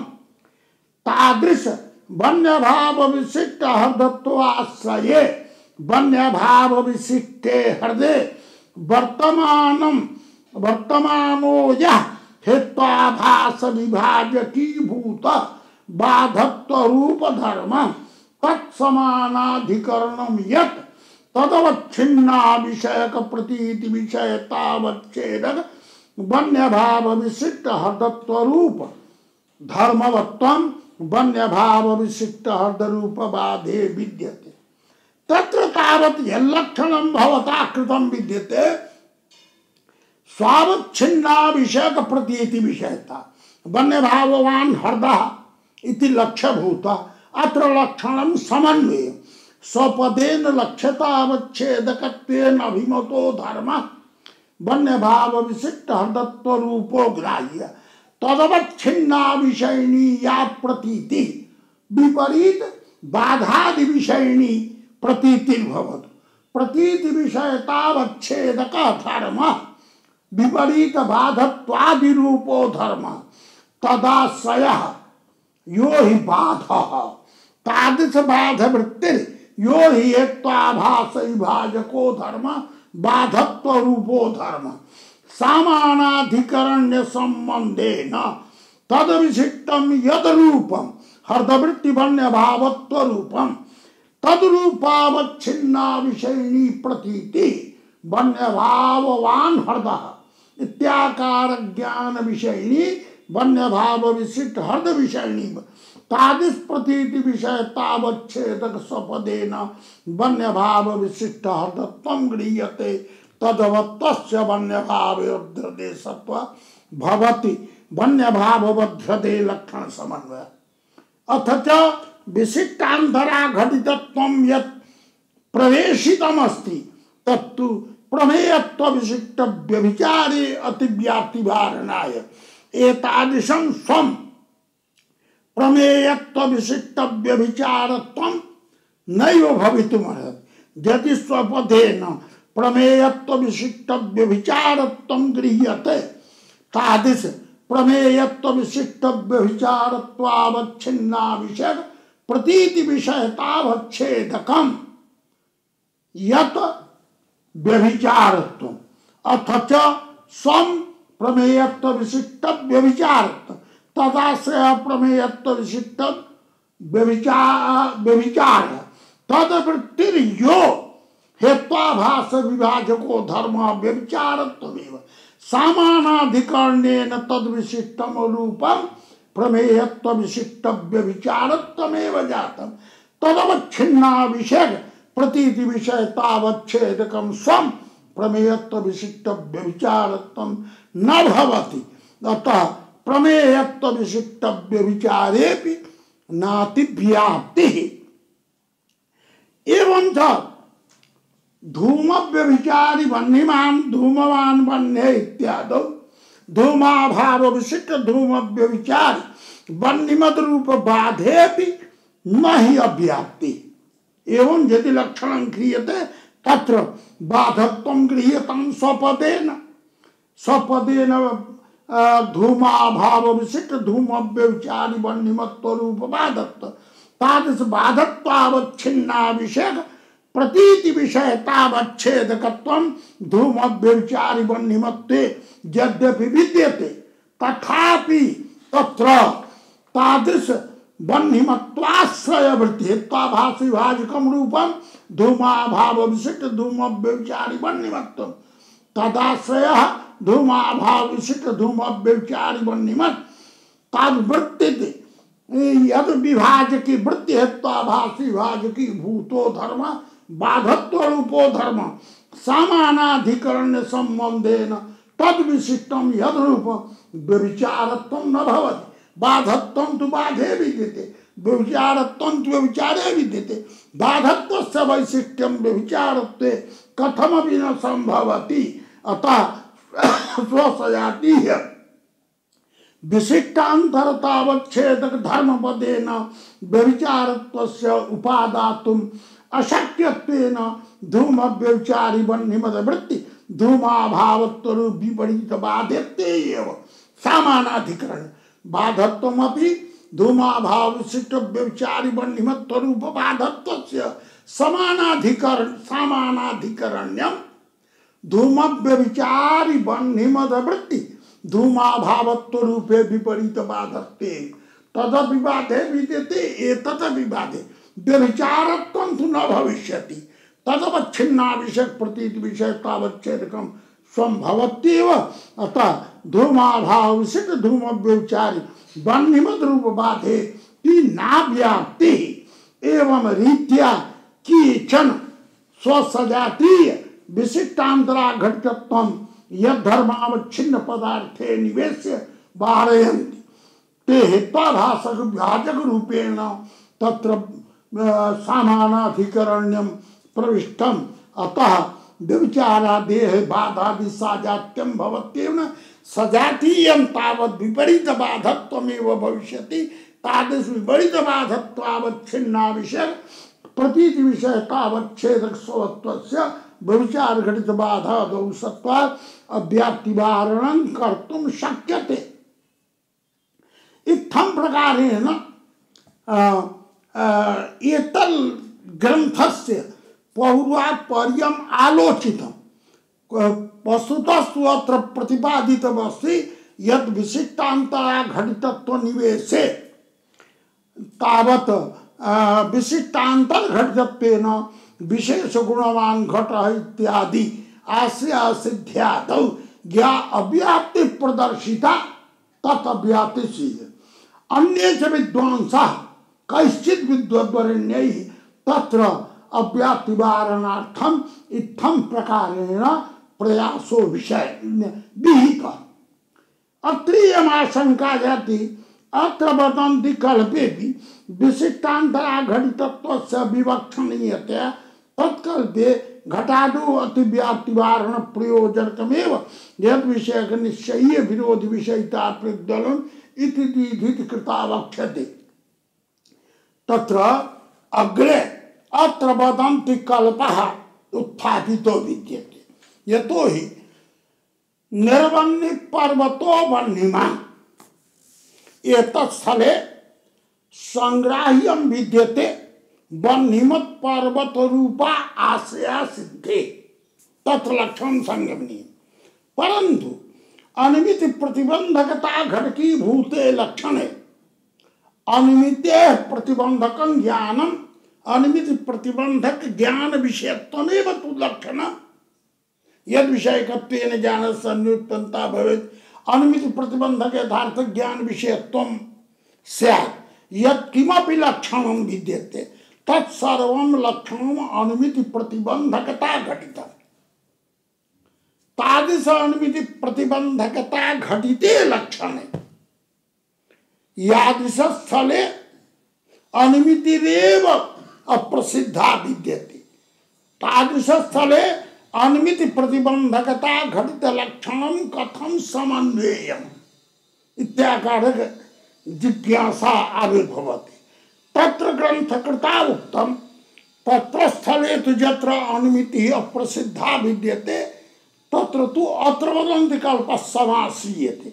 तादृश वन्य भाव विशिष्ट हृदत्वाश्रये वन्य भाव विशिष्टे हृदय वर्तमानो यः हेत्वाभास विभाजकी भूत बाधत्व रूप धर्म तत्समानाधिकरणम यत् तदवच्छिन्ना विषयक प्रतीति विषयतावच्छेदक वन्य भाव विशिष्ट हृदत्व रूप धर्मवत्वम वन्य भाव विशिष्ट हृदय रूप बाधे विद्यते तत्र तावत् यल्लक्षणं भवता कृतं विद्यते स्वावच्छिन्ना विषयक प्रतीति विषयता वन्य भाववान हृदय इति लक्ष्यभूत अत्र लक्षणं समन्वय स्वपदेन लक्ष्यतावच्छेदकत्वेन अभिमतो धर्म वन्य भाव विशिष्ट हृदत्व रूपो ग्राह्य तदवच्छिन्ना विषयिणी या प्रतीति विपरीत बाधादि विषयिणी प्रतीतिर्भवतु प्रतीति विषयतावच्छेदक धर्म विपरीत बाधत्वादि रूपो धर्म तदाश्रयः यो हि बाधः तादृश बाध वृत्तिर् यो हि हेत्वाभास विभाजको धर्म बाधत्व रूपो धर्म सामानाधिकरण्य संबंधेन तद विशिष्टम यद रूपम हृदवृत्ति वन्य भावत्व रूपम तद रूपावच्छिन्ना विषयिणी प्रतीति वन्य भाववान हृदय इत्याकार ज्ञान विषयिणी वन्य भाव विशिष्ट हृदय विषयिणी तादृश प्रतीति विषय तावच्छेदक स्वपदेन वन्य भाव विशिष्ट हृदत्वं गृह्यते तदवत्तस्य वन्य भावोर्देशत्व भवति वन्य भाववध्रते लक्षण समन्वय अथ च विशिष्टांतरा घटितत्वं यत् प्रवेशितमस्ति तत्तु प्रमेयत्व विशिष्ट व्यभिचारे अतिव्याप्ति वारणाय एतादृशं स्वं प्रमेयत्व विशिष्ट व्यभिचारत्वं नैव भवितुमर्हति यदि स्वपदेन प्रमेयत्व विशिष्ट व्यभिचारत्वं गृह्यते तादृश प्रमेयत्व विशिष्ट व्यभिचारत्वावच्छिन्ना विषय प्रतीति विषयतावच्छेदकम् यत् व्यभिचारत्वम् अथ च स्वं प्रमेयत्व विशिष्ट व्यभिचारत्वम् तदाश्रय प्रमेयत्व विशिष्ट व्यभिचार तदवृत्तिर्यो हेत्वाभास विभाजको धर्म व्यभिचारत्वमेव सामानाधिकरणेन तद्विशिष्टम रूपम प्रमेयत्व विशिष्ट व्यभिचारत्वमेव जातम् तदवच्छिन्ना विषय प्रतीति विषय तावच्छेदकं स्वं प्रमेयत्व विशिष्ट व्यभिचारत्वं न भवति अतः प्रमेयत्व विशिष्ट व्यभिचारेपि नातिव्याप्तिः एवं च धूम व्यभिचारी वह्निमान धूमवान वह्ने इत्यादि धूमाभाव विशिष्ट धूम व्यभिचारी वह्निमद रूप बाधेपि न हि अव्याप्ति एवं यदि लक्षणं क्रियते तत्र बाधत्वं गृह्यतं स्वपदेन धूमाभाव विशिष्ट धूम व्यभिचारी वह्निमत्व रूप बाधत्व तादृश बाधत्वावच्छिन्ना विषय प्रतीति विषयतावच्छेदकत्वं धूम व्यभिचारी वह्निमत्वे यद्यपि विद्यते तथापि तत्र तादृश वह्निमत्वाश्रय वृत्तित्वाभास विभाजकं रूपं धूमाभाव विशिष्ट धूम व्यभिचारी वह्निमत्वं तदाश्रयः धूमाभाव विशिष्ट धूम व्यभिचारी वह्निमत् तद्वृत्ति यद विभाजकी वृत्ति हेत्वाभास विभाजकी भूतो धर्म बाधत्व रूपो धर्म सामानाधिकरण्य संबंधेन तद विशिष्टम यद रूप व्यभिचारत्वं न भवति बाधत्वं तु बाधे विद्यते व्यभिचारत्वं तु व्यभिचारे विद्यते बाधत्वस्य वैशिष्ट्यं व्यभिचारत्वे कथमपि न संभवति अतः स्वसयाति विशिष्टान्तरतावच्छेदक धर्मपदेन व्यभिचारत्वस्य उपादातुम् अशक्यत्वेन धूम व्यभिचारी वह्निमद वृत्ति धूमाभावत्व विपरीत बाध्यते एव सामानाधिकरण बाधत्वमपि धूमाभाव विशिष्ट व्यभिचारी वह्निमत्व रूप बाधत्वस्य सामानाधिकरण्यं धूम व्यभिचारी वह्निमद वृत्ति धूमाभावत्व रूपे विपरीत बाधत्ते तदपि बाधे विद्यते एतदपि बाधे व्यभिचारत्वं तु न भविष्यति तदवच्छिन्ना विषय प्रतीति विषय तावच्छेदकं स्वं भवत्येव अतः धूमाभाव विशिष्ट धूम व्यभिचारी बन्हीमत रूप बाधे की ना व्याप्ति एवं रीत्या कीचन स्वसजातीय विशिष्टांतरा घटितत्वम यद धर्मावच्छिन्न पदार्थे निवेश्य वारयन्ति ते हेत्वाभासक व्याजक रूपेण तत्र सामानाधिकरण्यम प्रविष्टम अतः व्यभिचारा देह बाधादि साजात्यम भवत्येव सजातीयं तावत् विपरीत बाधत्वमेव भविष्यति तादृश विपरीत बाधत्वावच्छिन्ना विषय प्रतीति विषय तावत् छेदक स्वत्वस्य व्यभिचार घटित बाधा दोषत्वात् अव्याप्तिवारणं कर्तुं शक्यते। इत्थं प्रकारेण एतल ग्रंथस्य पौर्वात् पर्यम् आलोचितम् वस्तुतस्तु अत्र प्रतिपादितमस्ति यत् विशिष्टान्तरा घटितत्व निवेशे तावत् विशिष्टान्तर घटितत्वेन विशेष गुणवान घटः इत्यादि आश्रय सिद्ध्यादौ ज्ञा अव्याप्ति प्रदर्शिता तत् अव्याप्ति सिद्ध अन्ये च विद्वांसः कैश्चित् विद्वद्वरेण्यैः तत्र अव्याप्तिवारणार्थम् इत्थं प्रकारेण प्रयासो विषय विहितः। अत्रियमाशंका जाति अत्र वदन्ति कल्पेऽपि विशिष्टान्तरा घटितत्वस्य विवक्षणीयतया तत्कल्पे घटादौ अतिव्याप्तिवारण प्रयोजनकमेव यद् विषयक निश्चयीय विरोधि विषयिता प्रद्वलन् इति दीधित कृता वक्ष्यते। तत्र अग्रे अत्र वदन्ति कल्पः उत्थापितो विद्यते यतो हि निर्वन्नि पर्वतो वह्निमान् एतत् स्थले संग्राह्यं विद्यते वह्निमत् पर्वत रूपा आश्रया सिद्धे तत्र लक्षणं संगमनीय परंतु अनिमित प्रतिबंधकता घटकी भूते लक्षणे अनिमिते प्रतिबंधकं ज्ञानम अनिमित प्रतिबंधक ज्ञान विषयत्वमेव तु लक्षणं यद विषयकत्वेन ज्ञानस्य अन्योत्पन्नता भवेत् अनिमित प्रतिबंधक यथार्थ ज्ञान विषयत्वं स्यात् यत् किमपि लक्षणं विद्यते तत्सर्वं लक्षणं अनिमित प्रतिबंधकता घटिता तादृश अनिमित प्रतिबंधकता घटिते लक्षणे यादृश स्थले अनिमितिरेव अप्रसिद्धा विद्यते तादृश स्थले अनिमित प्रतिबंधकता घटित लक्षणं कथं समन्वयम् इत्याकारक जिज्ञासा आविर्भवति। तत्र ग्रंथकृता उक्तम् तत्र स्थले तु यत्र अनिमितिः अप्रसिद्धा विद्यते तत्र तु अत्र वदन्ति कल्पः समाश्रियते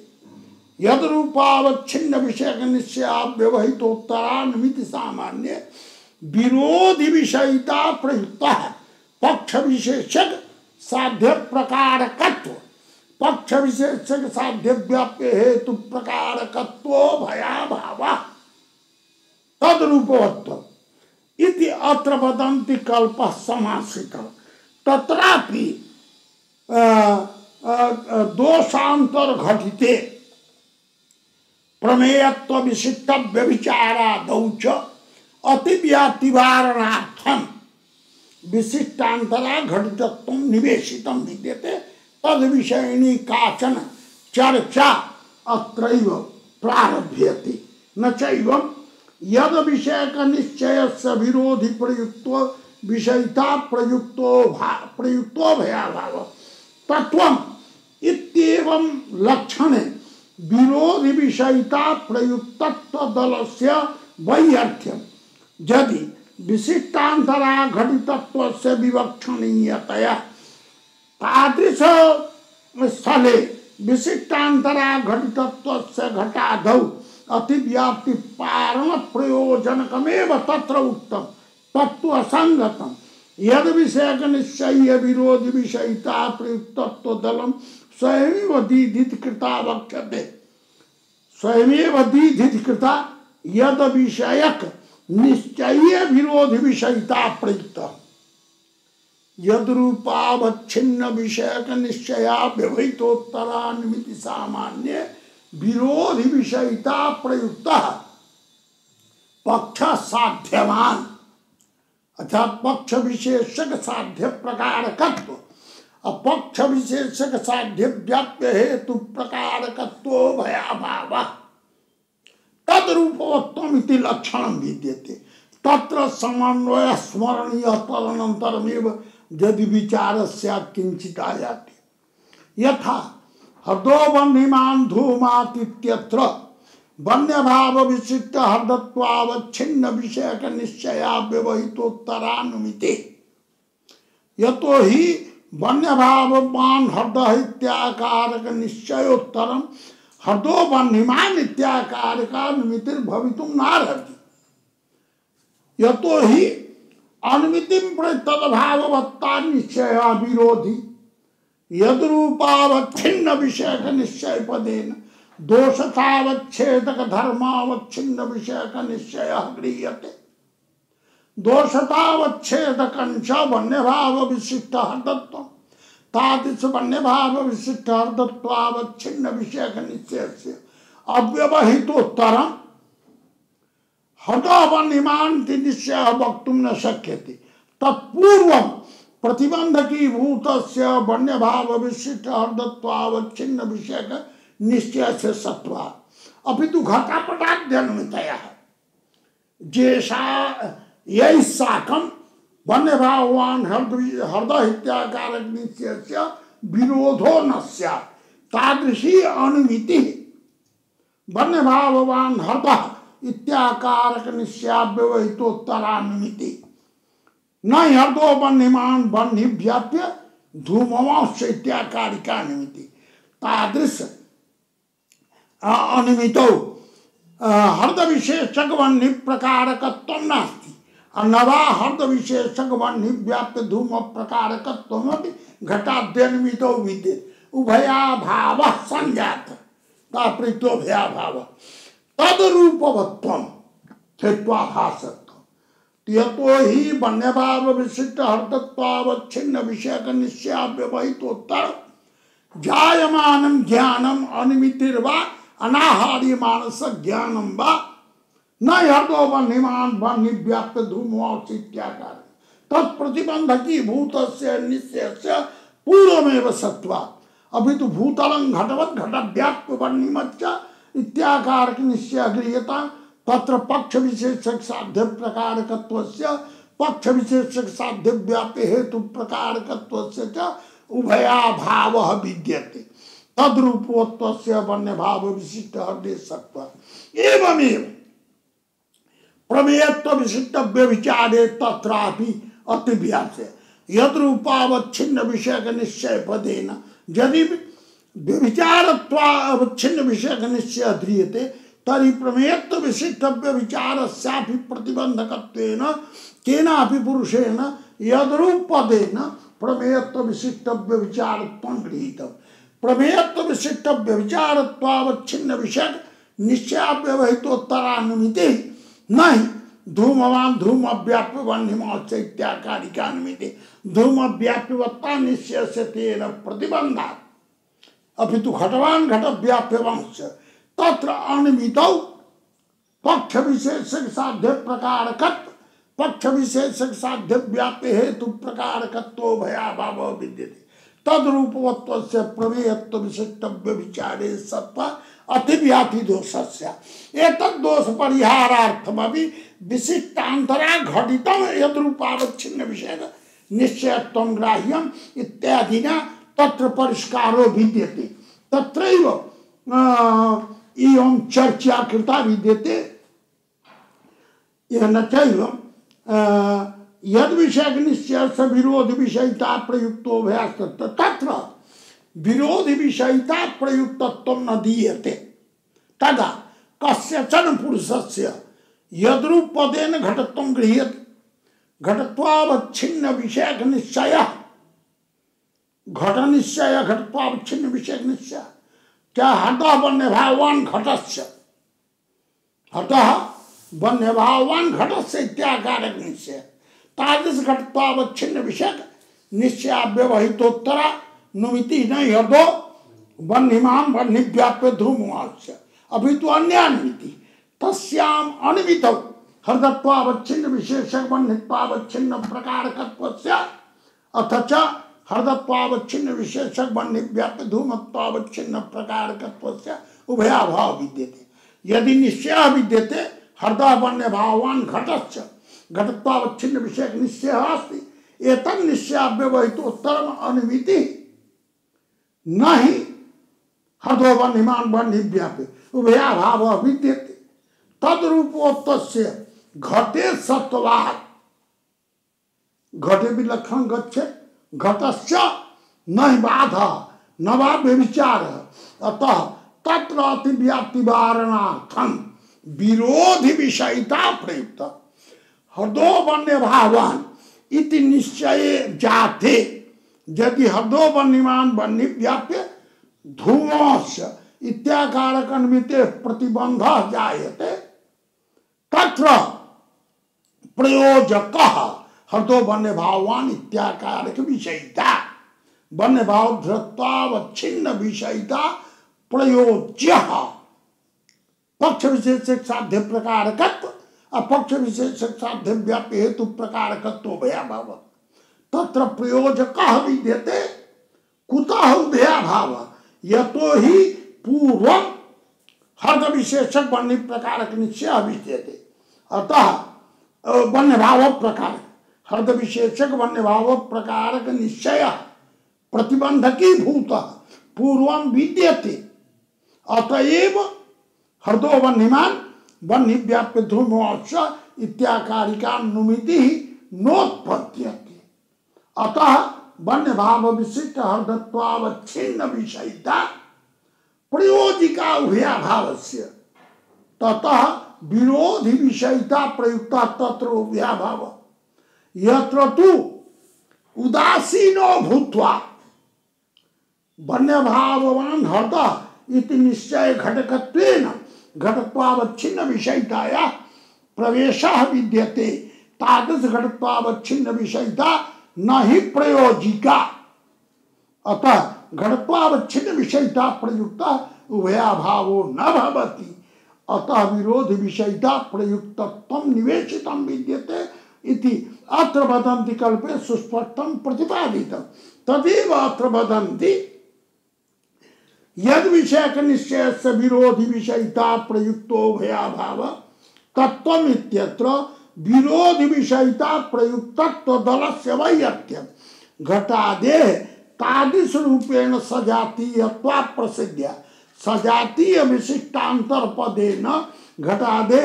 यद् रूपावच्छिन्न विषयक निश्चयाव्यवहितोत्तरानिमिति सामान्य विरोधि विषयिता प्रयुक्तः पक्ष विशेषक साध्य प्रकारकत्व पक्ष विशेषक साध्य व्याप्य हेतु प्रकारकत्वो भयाभावः तद्रूपवत्व इति अत्र वदन्ति कल्पः समाश्रितः तत्रापि दोषांतर घटिते प्रमेयत्व विशिष्ट व्यभिचारादौ च अतिव्याप्तिवारणार्थं विशिष्टांतरा घटितत्वं निवेशितं विद्यते तद विषयिणी काचन चर्चा अत्रैव प्रारभ्यते न चैवं यद विषयक निश्चयस्य विरोधि प्रयुक्तो विषयिता प्रयुक्तो भयाभाव तत्वम् इत्येवं लक्षणे विरोधि विषयिता प्रयुक्तत्व दलस्य वैयर्थ्यं यदि विशिष्टांतरा घटितत्वस्य विवक्षणीयतया तादृश स्थले विशिष्टांतरा घटितत्वस्य घटादौ अतिव्याप्ति पारण प्रयोजनकमेव तत्र उक्तम् तत्तु असंगतम् यद विषयक निश्चय्य विरोधि विषयिता प्रयुक्तत्व दलम स्वयमेव दीधित कृता वक्ष्यते स्वयमेव दीधित कृता यद विषयक निश्चय्य विरोधि विषयिता प्रयुक्त यद्रूपावच्छिन्न विषयक निश्चया व्यवहितोत्तरान्मिति सामान्य विरोधी विषयिता प्रयुक्त पक्ष साध्यवान अर्थात पक्ष विशेषक साध्य प्रकारकत्व अपक्ष विशेषक साध्य व्याप्य हेतु प्रकारकत्व भयाभाव तद्रूपवत्वमिति लक्षणं विद्यते तत्र समन्वय स्मरणीय तदनन्तरमेव यदि विचार स्यात् किंचित् आयाति यथा हृदोबन्धिमान् धूमातित्यत्र वन्यभाव विशिष्ट हृदत्वावच्छिन्न विषयक निश्चया व्यवहितोत्तरानुमिते यतो हि वन्यभाववान् हृदय इत्याकारक निश्चयोत्तरं हृदोबन्धिमान् इत्याकारकानुमितिर् भवितुं नार्हति यतो हि अनुमितिं तद्भाववत्ता निश्चय विरोधी यद्रूपावच्छिन्न विषयक निश्चय पदेन दोषतावच्छेदक धर्मावच्छिन्न विषयक निश्चय गृह्यते दोषतावच्छेदकंच वन्यभाव विशिष्ट हृदत्व तादृश वन्यभाव विशिष्ट हृदत्वावच्छिन्न विषयक निश्चयस्य अव्यवहितोत्तरं हृदवन्यमान्ति निश्चय वक्तुं न शक्यते तत्पूर्वं प्रतिबंधकीभूतस्य वन्यभाव विशिष्ट हृदत्वावच्छिन्न विषयक निश्चय से सत्वा अपितु घटापटाद्यन्वितयः जेषा यही साकं वन्यभावान् हृदय इत्याकारक निश्चयस्य विरोधो न स्यात् तादृशी अनुमिति वन्यभावान् हृदय इत्याकारक निश्चय व्यवहितोत्तरानुमिति न हृदो वन्यमान् वन्य व्याप्य धूमवांश इत्याकारिकानुमिति तादृश अनुमितौ हृदय विशेषक वन्य प्रकारकत्वं नास्ति नवा हृदय विशेषक वन्य व्याप्य धूम प्रकारकत्वमपि घटाद्यन्वितौ विद्यते उभयाभावः संजातः ताप्रत्योभयाभावः तद्रूपवत्वं हेत्वाभासत्वं यतो हि वन्यभाव विशिष्ट हृदत्वावच्छिन्न विषयक निश्चय व्यवहितोत्तर जायमानं ज्ञानम् अनुमितिर्वा अनाहार्यमानस ज्ञानं वा न हृदो वन्यमान् वन्यव्याप्य धूमवांश इत्याकार तत्प्रतिबंधकी भूतस्य निश्चयस्य पूर्वमेव सत्वात् अभी तो भूतलं घटवत् घटव्याप्य वन्यमच्च इत्याकारक निश्चय गृह्यता तत्र पक्ष विशेषक साध्य प्रकारकत्वस्य पक्ष विशेषक साध्य व्याप्य हेतु प्रकारकत्वस्य च उभयाभावः विद्यते तद्रूपत्वस्य वन्यभाव विशिष्ट हृदय सत्व एवमेव प्रमेयत्व विशिष्ट व्यभिचारे तत्रापि अतिव्यासे यद्रूपावच्छिन्न विषयक निश्चय पदेन यदि व्यभिचारत्वावच्छिन्न विषयक निश्चय ध्रियते तर्हि प्रमेयत्व विशिष्ट व्यभिचारस्यापि प्रतिबंधकत्वेन केनापि पुरुषेण यद्रूपदेन प्रमेयत्व विशिष्ट व्यभिचारत्वं गृहीतम् प्रमेयत्व विशिष्ट व्यभिचारत्वावच्छिन्न विषयक निश्चय व्यवहितोत्तरानुमिति नहीं धूमवान धूम व्याप्य वन्यमांस इत्याकारिकानुमिति धूम व्याप्यवत्ता निश्चय से तेन प्रतिबंधात् अपितु घटवान घट व्याप्य वंश तत्र अनुमितौ पक्ष विशेषक साध्य प्रकारकत्व पक्ष विशेषक साध्य व्याप्य हेतु प्रकारकत्व भयाभाव विद्यते तद्रूपवत्वस्य प्रमेयत्व विशिष्ट व्यभिचारे सत्व अतिव्यापि दोषस्य एतद् दोष परिहारार्थमपि विशिष्टान्तरा घटितं यद्रूपावच्छिन्न विषयक निश्चयत्वं ग्राह्यम् इत्यादिना तत्र परिष्कारो विद्यते तत्रैव एवं चर्चा कृता विद्यते न चैव यद विषयक निश्चय से विरोध विषयिता प्रयुक्तो भयास्तत्र तत्र विरोध विषयिता प्रयुक्तत्वं न दीयते तदा कस्यचन पुरुषस्य यद्रूपदेन घटत्वं गृह्यते घटत्वावच्छिन्न विषयक निश्चय घट निश्चय घटत्वावच्छिन्न विषयक निश्चय क्या हृदय वन्यभावान् घटस्य हृदय वन्यभावान् घटस्य इत्याकारक निश्चय तादृश घटत्वावच्छिन्न विषयक निश्चयाव्यवहितोत्तरा नुमिति न यदो वह्निमान वह्निव्याप्य धूमवास्य अभी तो अन्यान्विति तस्याम अनिमितौ हरदत्वावच्छिन्न विशेषक वह्नित्वावच्छिन्न प्रकारकत्वस्य अथ च हरदत्वावच्छिन्न विशेषक वह्निव्याप्य धूमत्वावच्छिन्न प्रकारकत्वस्य उभयाभाव विद्यते। यदि निश्चयः विद्यते हरदः वह्निभावान् घटस्य घटत्वावच्छिन्न विषयक निश्चयः अस्ति एतन् निश्चयाव्यवहितोत्तरम् अनिमिति न हि हरदो वह्निमान वह्निव्याप्य उभयाभावः विद्यते। तद्रूपोक्तस्य घटे सत्त्वात् घटे विलक्षण गच्छेत् घटस्य न हि बाधः न वा व्यभिचारः अतः तत्र अतिव्याप्तिवारणार्थं विरोधि विषयिता प्रयुक्त हरदो वह्निभावान् इति निश्चये जाते यदि हरदो वह्निमान वह्निव्याप्य धूमस्य इत्याकारक अन्विते प्रतिबंधः जायते तत्र प्रयोजकः हरदो वह्निभावान् इत्याकारक विषयिता वह्निभाव धृत्वावच्छिन्न विषयिता प्रयोज्यः पक्ष विशेषक साध्य प्रकारकत्व अपक्ष विशेषक साध्य व्याप्य हेतु प्रकारकत्व उभयाभाव तत्र प्रयोजकः विद्यते कुतः उभयाभावः यतो हि पूर्वं हरद विशेषक वह्नि प्रकारक निश्चयः विद्यते अतः वह्निभाव प्रकार हरद विशेषक वह्निभाव प्रकारक निश्चयः प्रतिबंधकी भूतः पूर्वं विद्यते अतएव हरदो वह्निमान वह्निव्याप्य धूमस्य इत्याकारिका नुमिति नोत्पद्यते। अतः वह्निभाव विशिष्ट हरदत्वावच्छिन्न विषयिता प्रयोजिका उभयाभावस्य ततः विरोधि विषयिता प्रयुक्ता तत्र उभयाभाव यत्र तु उदासीनो भूत्वा वह्निभाववान् हरदः इति निश्चय घटकत्वेन घटत्वावच्छिन्न विषयिताया प्रवेशः विद्यते तादृश घटत्वावच्छिन्न विषयिता न हि प्रयोजिका अतः घटत्वावच्छिन्न विषयिता प्रयुक्ता उभयाभावो न भवति अतः विरोध विषयिता प्रयुक्तत्वं निवेशितं विद्यते इति अत्र वदन्ति कल्पे सुस्पष्टं प्रतिपादितं तदेव अत्र वदन्ति यद विषयक निश्चय से विरोधी विषयिता प्रयुक्तो भयाभाव तत्वम इत्यत्र विरोधी विषयिता प्रयुक्तत्व दलस्य वैयर्थ्यं घटादे तादृश रूपेण सजातीयत्वा प्रसिद्ध्या सजातीय विशिष्टांतर पदेन घटादे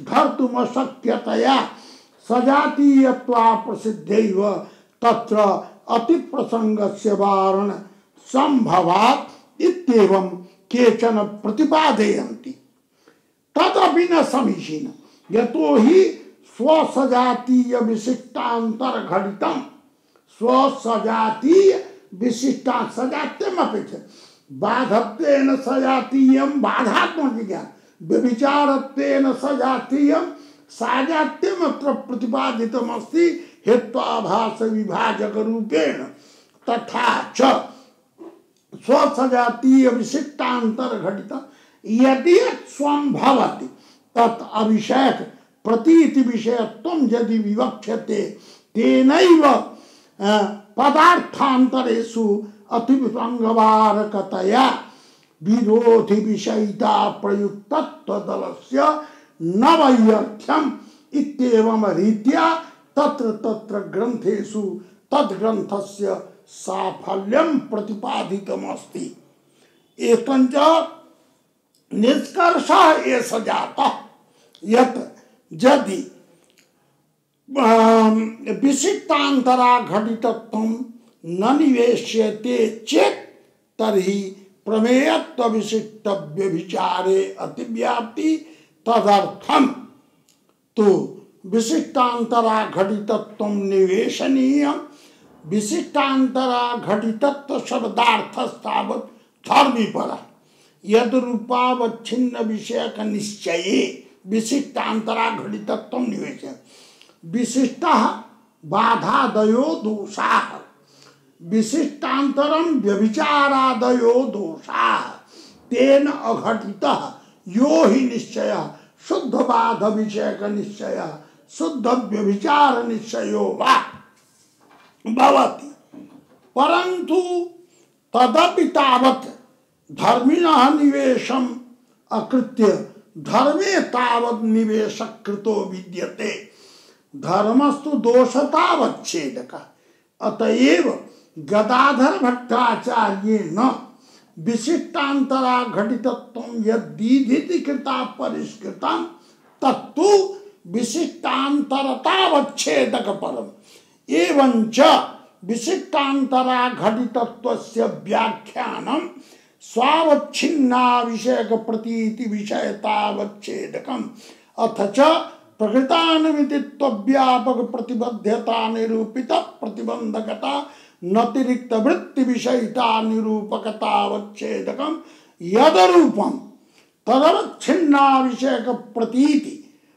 धर्तुमशक्यतया सजातीयत्वा प्रसिद्धैव तत्र अतिप्रसंगस्य वारण संभवात् इत्येवं केचन प्रतिपादयन्ति तदपि न समीचीनं यतो हि स्वसजातीय विशिष्टांतर घटितं स्वसजातीय विशिष्टा सजात्यम अपेक्षा बाधत्वेन सजातीयं बाधात्मक ज्ञान व्यभिचारत्वेन सजातीयं साजात्यम अत्र प्रतिपादितम् अस्ति हेत्वाभास विभाजक रूपेण तथा च स्वसजातीय विशिष्टांतर घटित यदि स्वं भवति तत् अविषयक प्रतीति विषयत्वं यदि विवक्ष्यते तेनैव पदार्थान्तरेषु अतिविसंगवारकतया विरोधि विषयिता प्रयुक्तत्व दलस्य न वैयर्थ्यम् इत्येवं रीत्या तत्र तत्र ग्रंथेषु तद्ग्रंथस्य साफल्यं प्रतिपादितमस्ति एतञ्च निष्कर्षः एष जातः यत् यदि विशिष्टान्तरा घटितत्वं न निवेश्यते चेत् तर्हि प्रमेयत्व विशिष्ट व्यभिचारे अतिव्याप्ति तदर्थं तो विशिष्टान्तरा घटितत्वं निवेशनीयम् विशिष्टांतरा घटितत्व शब्दार्थस्तावत् धर्मीपरा यद रूपावच्छिन्न विषयक निश्चये विशिष्टांतरा घटितत्वं निवेशय विशिष्टः बाधादयो दोषाः विशिष्टांतरम व्यभिचारादयो दोषा तेन अघटित यो ही निश्चय शुद्ध बाध विषयक निश्चय शुद्ध व्यभिचार निश्चयो वा भवति परंतु तदपि तावत् धर्मिणः निवेशम अकृत्य धर्मे तावत् निवेश कृतो विद्यते धर्मस्तु दोषतावच्छेदकः अतएव गदाधर भट्टाचार्येण विशिष्टांतरा घटितत्वं यद्दीधिति कृता परिष्कृतं तत्तु विशिष्टांतरतावच्छेदक परम एवंच विशिष्टांतरा घटितत्वस्य व्याख्यानं स्वावच्छिन्ना विषयक प्रतीति विषयतावच्छेदकम् अथ च प्रकृतानुमितित्व व्यापक प्रतिबद्धता निरूपित प्रतिबंधकता नतिरिक्त वृत्ति विषयता निरूपकतावच्छेदकम् यदरूपम तदवच्छिन्ना विषयक प्रतीति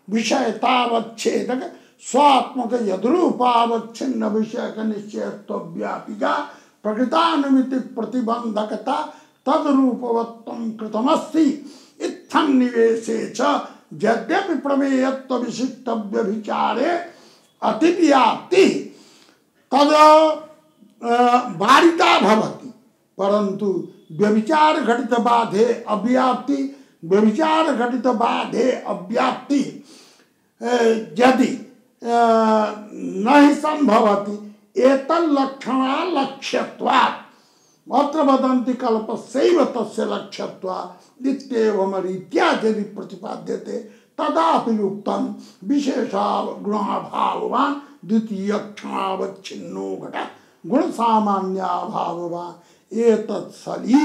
विषयतावच्छेदक स्वात्मक यद्रूपावच्छिन्न विषयक निश्चयत्व व्यापिका प्रकृतानुमिति प्रतिबंधकता तद्रूपवत्वं कृतमस्ति इत्थं निवेशे च यद्यपि प्रमेयत्व विशिष्टव्य विचारे अतिव्याप्ति तद बारिता भवति परंतु व्यभिचार घटित बाधे अव्याप्ति व्यभिचार घटित बाधे अव्याप्ति यदि न ही संभवति एतल्लक्षणा लक्ष्यत्वात् अत्र वदन्ति कल्पस्यैव तस्य लक्ष्यत्वात् इत्येवमरीत्या यदि प्रतिपाद्यते तदापि उक्तं विशेषावगुणाभाववान् द्वितीयक्षणावच्छिन्नो घटः गुणसामान्याभाववान् एतत्सली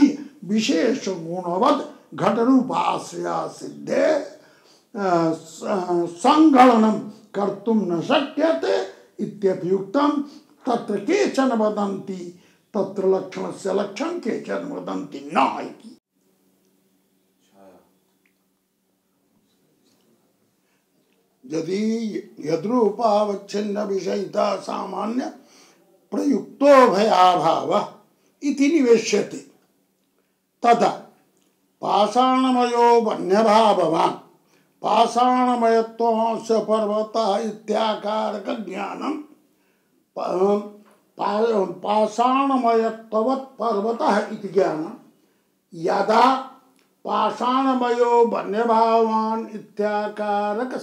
विशेषगुणवद् घटरूपाश्रया सिद्धे संगणनं कर्तुं न शक्यते इत्यपि उक्तं तत्र केचन वदन्ति तत्र लक्षणस्य लक्षणं केचन वदन्ति न इति यदि यद्रूपावच्छिन्न विषयिता सामान्य प्रयुक्तो भयाभावः इति निवेश्यते तदा पाषाणमयो वन्यभाववान् पाषाणमयत्वस्य पर्वतः इत्याकारक ज्ञानं पाषाणमयत्ववत् पर्वतः इति ज्ञानं यदा पाषाणमयो वन्यभावान् इत्याकारक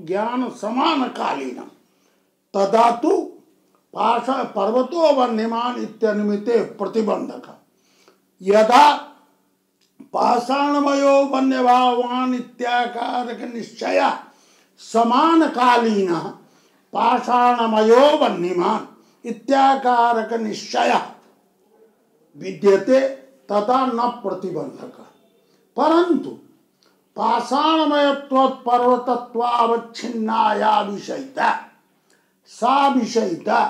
ज्ञान समानकालीनं तदा तु पर्वतो वन्यमान् इत्यनुमिते प्रतिबंधकः यदा पाषाणमयो वन्यभावान् इत्याकारक निश्चय समानकालीनः पाषाणमयो वन्यमान् इत्याकारक निश्चय विद्यते तथा न प्रतिबंधकः परंतु पाषाणमयत्वत्पर्वतत्वावच्छिन्नाया विषयिता सा विषयिता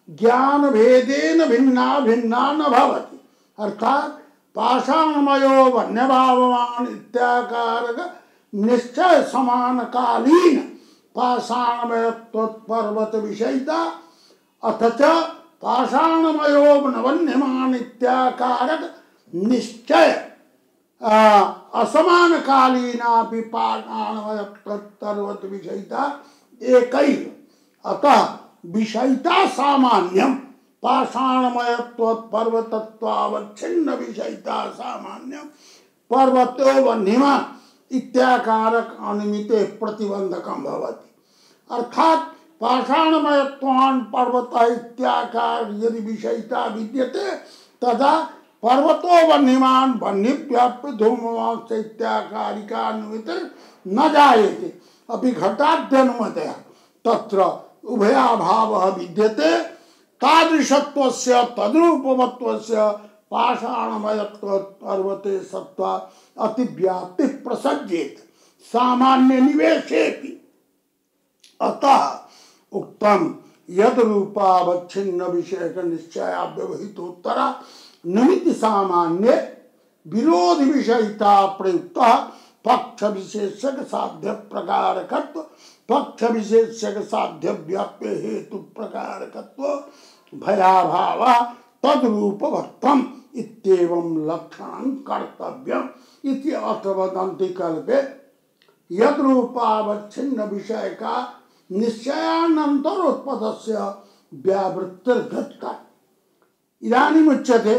ज्ञान भेदेन भिन्ना भिन्ना न भवति अर्थात पाषाणमयो वन्यभाववान् इत्याकारक निश्चय समानकालीन पाषाणमयत्वत्पर्वत विषयिता अथ च पाषाणमयो वन्यमान् इत्याकारक निश्चय असमानकालीनापि पाषाणमयत्वत्पर्वत विषयिता एकैव अतः विषयिता सामान्यं पाषाणमयत्वत्पर्वतत्वावच्छिन्न विषयिता सामान्यं पर्वतो वन्यमान् इत्याकारक अनुमिते प्रतिबंधकं भवति अर्थात पाषाणमयत्वान् पर्वतः इत्याकार यदि विषयिता विद्यते तदा पर्वतो वन्यमान् वह्निव्याप्य धूमवांस इत्याकारिकान्विते न जायते अपि घटाद्यनुमतया तत्र उभयाभावः विद्यते तादृशत्वस्य तद्रूपवत्वस्य पाषाणमयत्वपर्वते सत्त्वा अतिव्याप्तिः प्रसज्येत सामान्य निवेशेपि अतः उक्तं यद्रूपावच्छिन्न विषयक निश्चयाव्यवहितोत्तरा निमित्त सामान्य विरोध विषयिता प्रयुक्तः पक्ष विशेषक साध्य प्रकारकत्व पक्ष विशेषक साध्य व्याप्य हेतु प्रकारकत्व भयाभाव तद्रूपवत्तम इत्येवं लक्षणं कर्तव्यम् इति अत्र वदन्ति कल्पे यद्रूपावच्छिन्न विषय का निश्चयानन्तरोत्पदस्य व्यावृत्तिर्घटता इदानीमुच्यते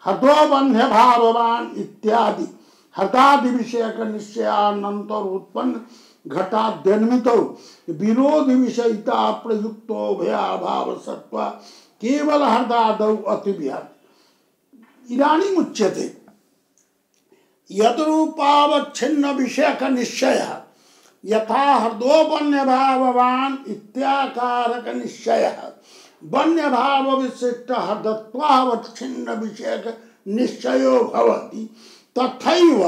हतोबन्ध्य भाववान् इत्यादि हतादि विषयक निश्चयानन्तरोत्पन्न घटाद्यन्वितौ विरोधि विषयिता प्रयुक्तो भयाभाव सत्व केवल हृदादौ अतिव्याप्त इदानीमुच्यते यद्रूपावच्छिन्न विषयक निश्चय यथा हृदोपन्य भाववान् इत्याकारक निश्चय वन्य भाव विशिष्ट हृदत्वावच्छिन्न विषयक निश्चयो भवति तथैव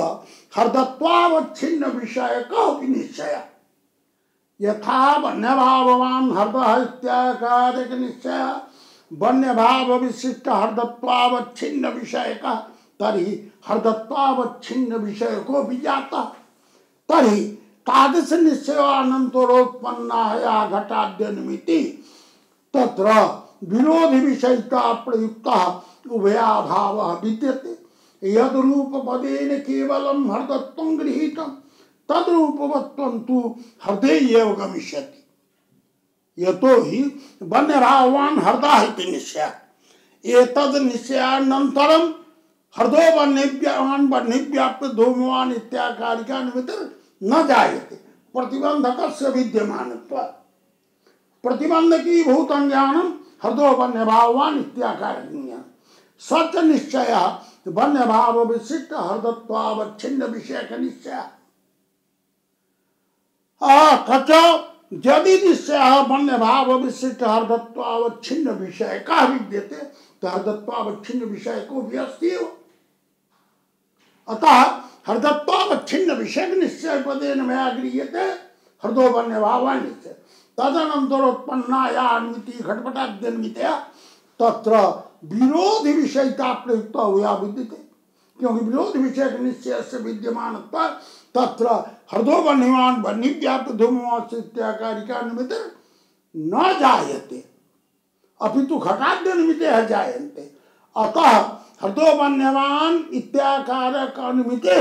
हृदत्वावच्छिन्न विषयक निश्चय यथा वन्य भाववान् हृदः इत्याकारक निश्चय वन्य भाव विशिष्ट हृदत्वावच्छिन्न विषयक तर्हि हृदत्वावच्छिन्न विषयको भी जाता तर्हि तादृश निश्चयानन्तरोत्पन्नाया घटाद्यन्विति तत्र विरोधि विषयिता प्रयुक्तः उभयाभावः विद्यते यद्रूपपदेन केवलं हृदत्वं गृहीतं तद्रूपवत्वं तु हृदये एव गमिष्यति यतो हि वन्यभाववान् हृदः इति निश्चयः एतद् निश्चयानन्तरं हृदो वह्निव्याप्य धूमवान् इत्याकारिका निमित्तं न जायते प्रतिबंधकस्य विद्यमानत्वात् प्रतिबंधकी भूतं ज्ञानं हृदो वन्यभाववान् इत्याकारक ज्ञानं सच निश्चयः वन्यभाव विशिष्ट हृदत्वावच्छिन्न विषयक निश्चयः तच यदि निश्चयः वन्यभाव विशिष्ट हृदत्वावच्छिन्न विषयकः विद्यते तो हृदत्वावच्छिन्न विषयको भी अस्ति एव अतः हृदत्वावच्छिन्न विषयक निश्चय पदेन मया गृह्यते हृदो वन्यभाववान् निश्चय तदनन्तरोत्पन्नायान्विति घटपटाद्यन्वितया तत्र विरोधि विषयिता प्रयुक्ता हुआ विद्यते क्योंकि विरोधि विषयक निश्चय से विद्यमानत्वात् तत्र हृदो वह्निवान् वह्निव्याप्य धूमवान् इत्याकारिका निमित्तं न जायते अपितु घटाद्यन्वितः जायन्ते अतः हृदो वन्यवान् इत्याकारक निमित्ते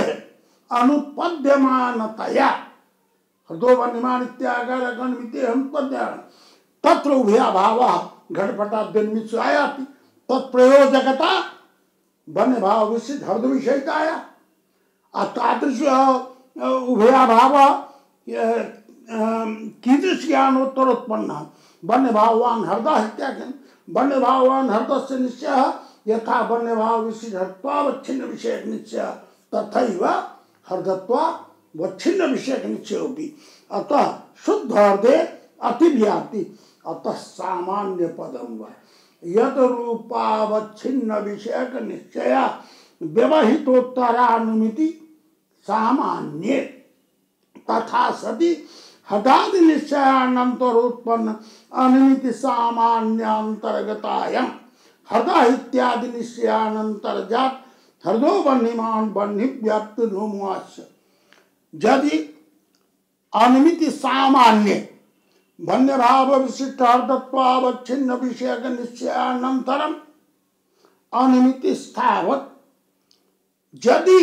अनुत्पद्यमानतया हृदो वन्यवान् इत्याकारक निमित्ते अनुत्पद्यमान तत्र उभयाभावः घटपटाद्यन्वितस्य आयाति तत्प्रयोजकता वन्यभाव विशिष्ट हृद विषयिताया तादृश उभयाभावः कीदृश ज्ञानोत्तरोत्पन्नः वन्यभाववान् हृदः इत्याख्यं वन्यभाववान् हृदस्य निश्चयः यथा वन्यभाव विशिष्ट हृदत्वावच्छिन्न विषयक निश्चयः तथैव हृदत्वावच्छिन्न विषयक निश्चयोऽपि अतः शुद्ध हृदे अतिव्याप्ति अतः सामान्य पदं वा यद रूपावच्छिन्न विषयक निश्चय व्यवहितोत्तरानुमिति सामान्ये तथा सति हठादि निश्चयानन्तरोत्पन्न अनुमिति सामान्यांतर्गतायां हृदय इत्यादि निश्चयानन्तर्जात हृदो वह्निमान् वह्निव्याप्त धूमवास्य यदि अनुमिति सामान्य वन्यभाव विशिष्ट हृदत्वावच्छिन्न विषयक निश्चयानन्तरं अनुमिति स्थावत् यदि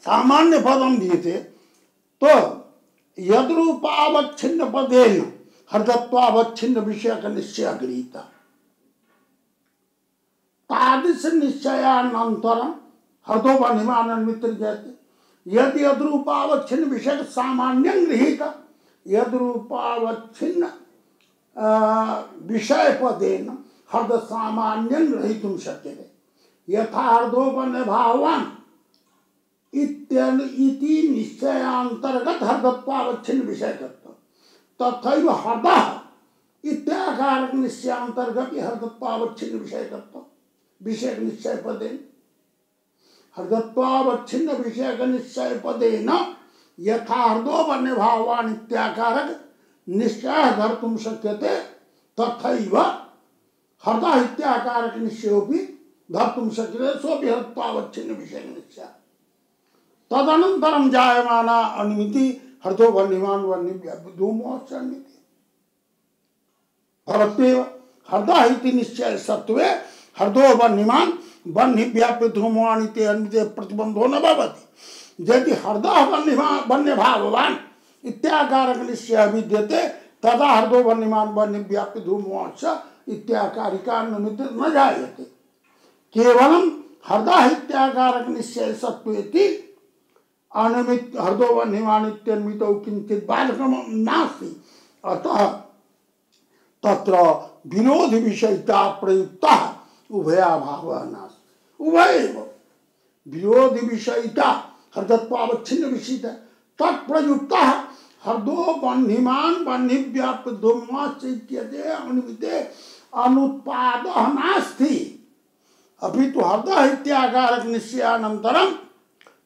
सामान्य पदम दीयते तो यद्रूपावच्छिन्न पदेन हृदत्वावच्छिन्न विषयक निश्चय गृहीता तादृश निश्चयानन्तरं हृदो वह्निमानन्वितं जायते यदि यद्रूपावच्छिन्न विषयक सामान्यं गृहीता यद्रूपावच्छिन्न विषय पदेन हृद सामान्यं ग्रहीतुं शक्यते यथा हृदो वन्यभाववान् इति निश्चयान्तर्गत हृदत्वावच्छिन्न विषयकत्व तथैव हृदः इत्याकारक निश्चयान्तर्गत हृदत्वावच्छिन्न विषयकत्व विषयक निश्चय पदेन हृदत्वावच्छिन्न विषयक निश्चय पदेन यथा हृदो वन्यभाववान् इत्याकारक निश्चय धर्तुं शक्यते तथैव हृदः इत्याकारक निश्चयोऽपि धर्तुं शक्यते सोऽपि हृदत्वावच्छिन्न विषयक निश्चयः तदनन्तरं जायमाना अनुमिति हृदो वह्निमान् वह्निव्याप्य धूमवास्य भवत्येव हृदः इति निश्चय सत्वे हृदो वह्निमान् वह्निव्याप्य धूमवानिते अन्विते प्रतिबंधो न भवति। यदि हृदः वह्निभाववान् इत्याकारक निश्चयः विद्यते तदा हृदो वह्निमान् वह्निव्याप्य धूमवान् इत्याकारिकानुमितिः न जायते। केवलं हृदः इत्याकारक निश्चय सत्त्वेति अनिमित्त हृदो वह्निमान् इत्यन्वितौ किंचित् बाधकं नास्ति। अतः तत्र विरोधि विषयिता प्रयुक्ता उभयाभावः नास्ति। उभयेव विरोधि विषयिता हृदत्वावच्छिन्न विषयिता तत्प्रयुक्ता हृदो वह्निमान् वह्निव्याप्य धूमवान् इत्यते अनिमिते अनुत्पादः नास्ति। अभी तो हृदय इत्याकारक निश्चयानन्तरं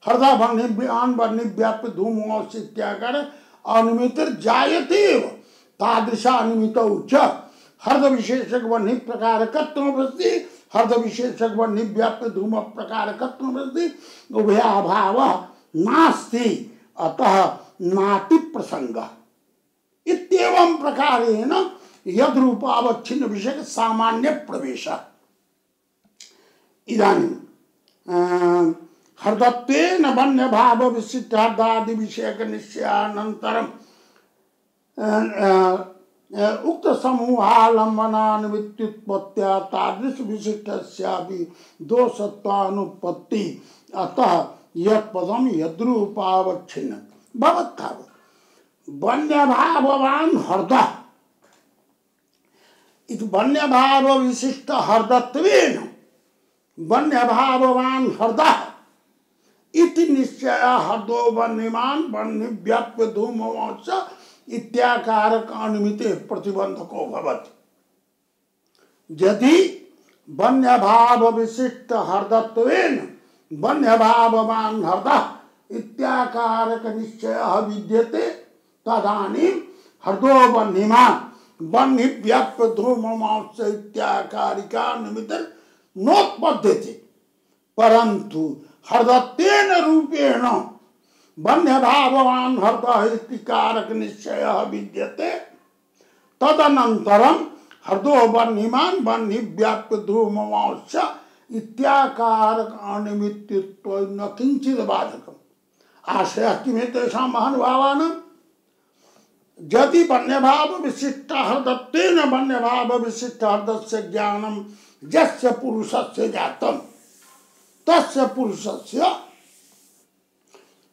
हृदय वह्निमान् वह्निव्याप्य धूमवान् इत्याकारक अनुमितिर्जायते एव। तादृशानुमितौ च हृदय विशेषक वह्नि प्रकारकत्वमस्ति हृदय विशेषक वह्निव्याप्य धूम प्रकारकत्वमस्ति उभयाभावः नास्ति। अतः नाति प्रसंगः इत्येवं प्रकारेण यद्रूपावच्छिन्न विषयक सामान्य प्रवेशः। इदानीं हृदत्वेन वह्न्यभाव विशिष्टार्धादि विषयक निश्चयानन्तरं उक्त समूहालंबनान्वित्युत्पत्त्या तादृश विशिष्टस्यापि दोषत्वानुपत्ति। अतः यत्पदं यद्रूपावच्छिन्न भवत्तावत् वह्न्यभाववान् हृदः इति वह्न्यभाव विशिष्ट हृदत्वेन वह्न्यभाववान् हृदः इति निश्चयः हृदो वह्निमान् वह्निव्याप्य धूमवान् इत्याकारक अनुमिते प्रतिबंधको भवति। यदि वह्न्यभाव विशिष्ट हृदत्वेन वह्न्यभाववान् हृदः इत्याकारक निश्चयः विद्यते तदानीं हृदो वह्निमान् वह्निव्याप्य धूमवान् इत्याकारिकानुमितिर् नोत्पद्यते। परन्तु हृदत्वेन रूपेण वह्न्यभाववान् हृदः इति कारक निश्चयः विद्यते तदनन्तरं हृदो वह्निमान् वह्निव्याप्य धूमवान् इत्याकारक अनिमित्तत्वं न किंचित् बाधकम्। आशयः किमेतेषां महानुभावानां यदि वह्न्यभाव विशिष्ट हृदत्वेन वह्न्यभाव विशिष्ट हृदस्य ज्ञानं यस्य पुरुषस्य जातं तस्य पुरुषस्य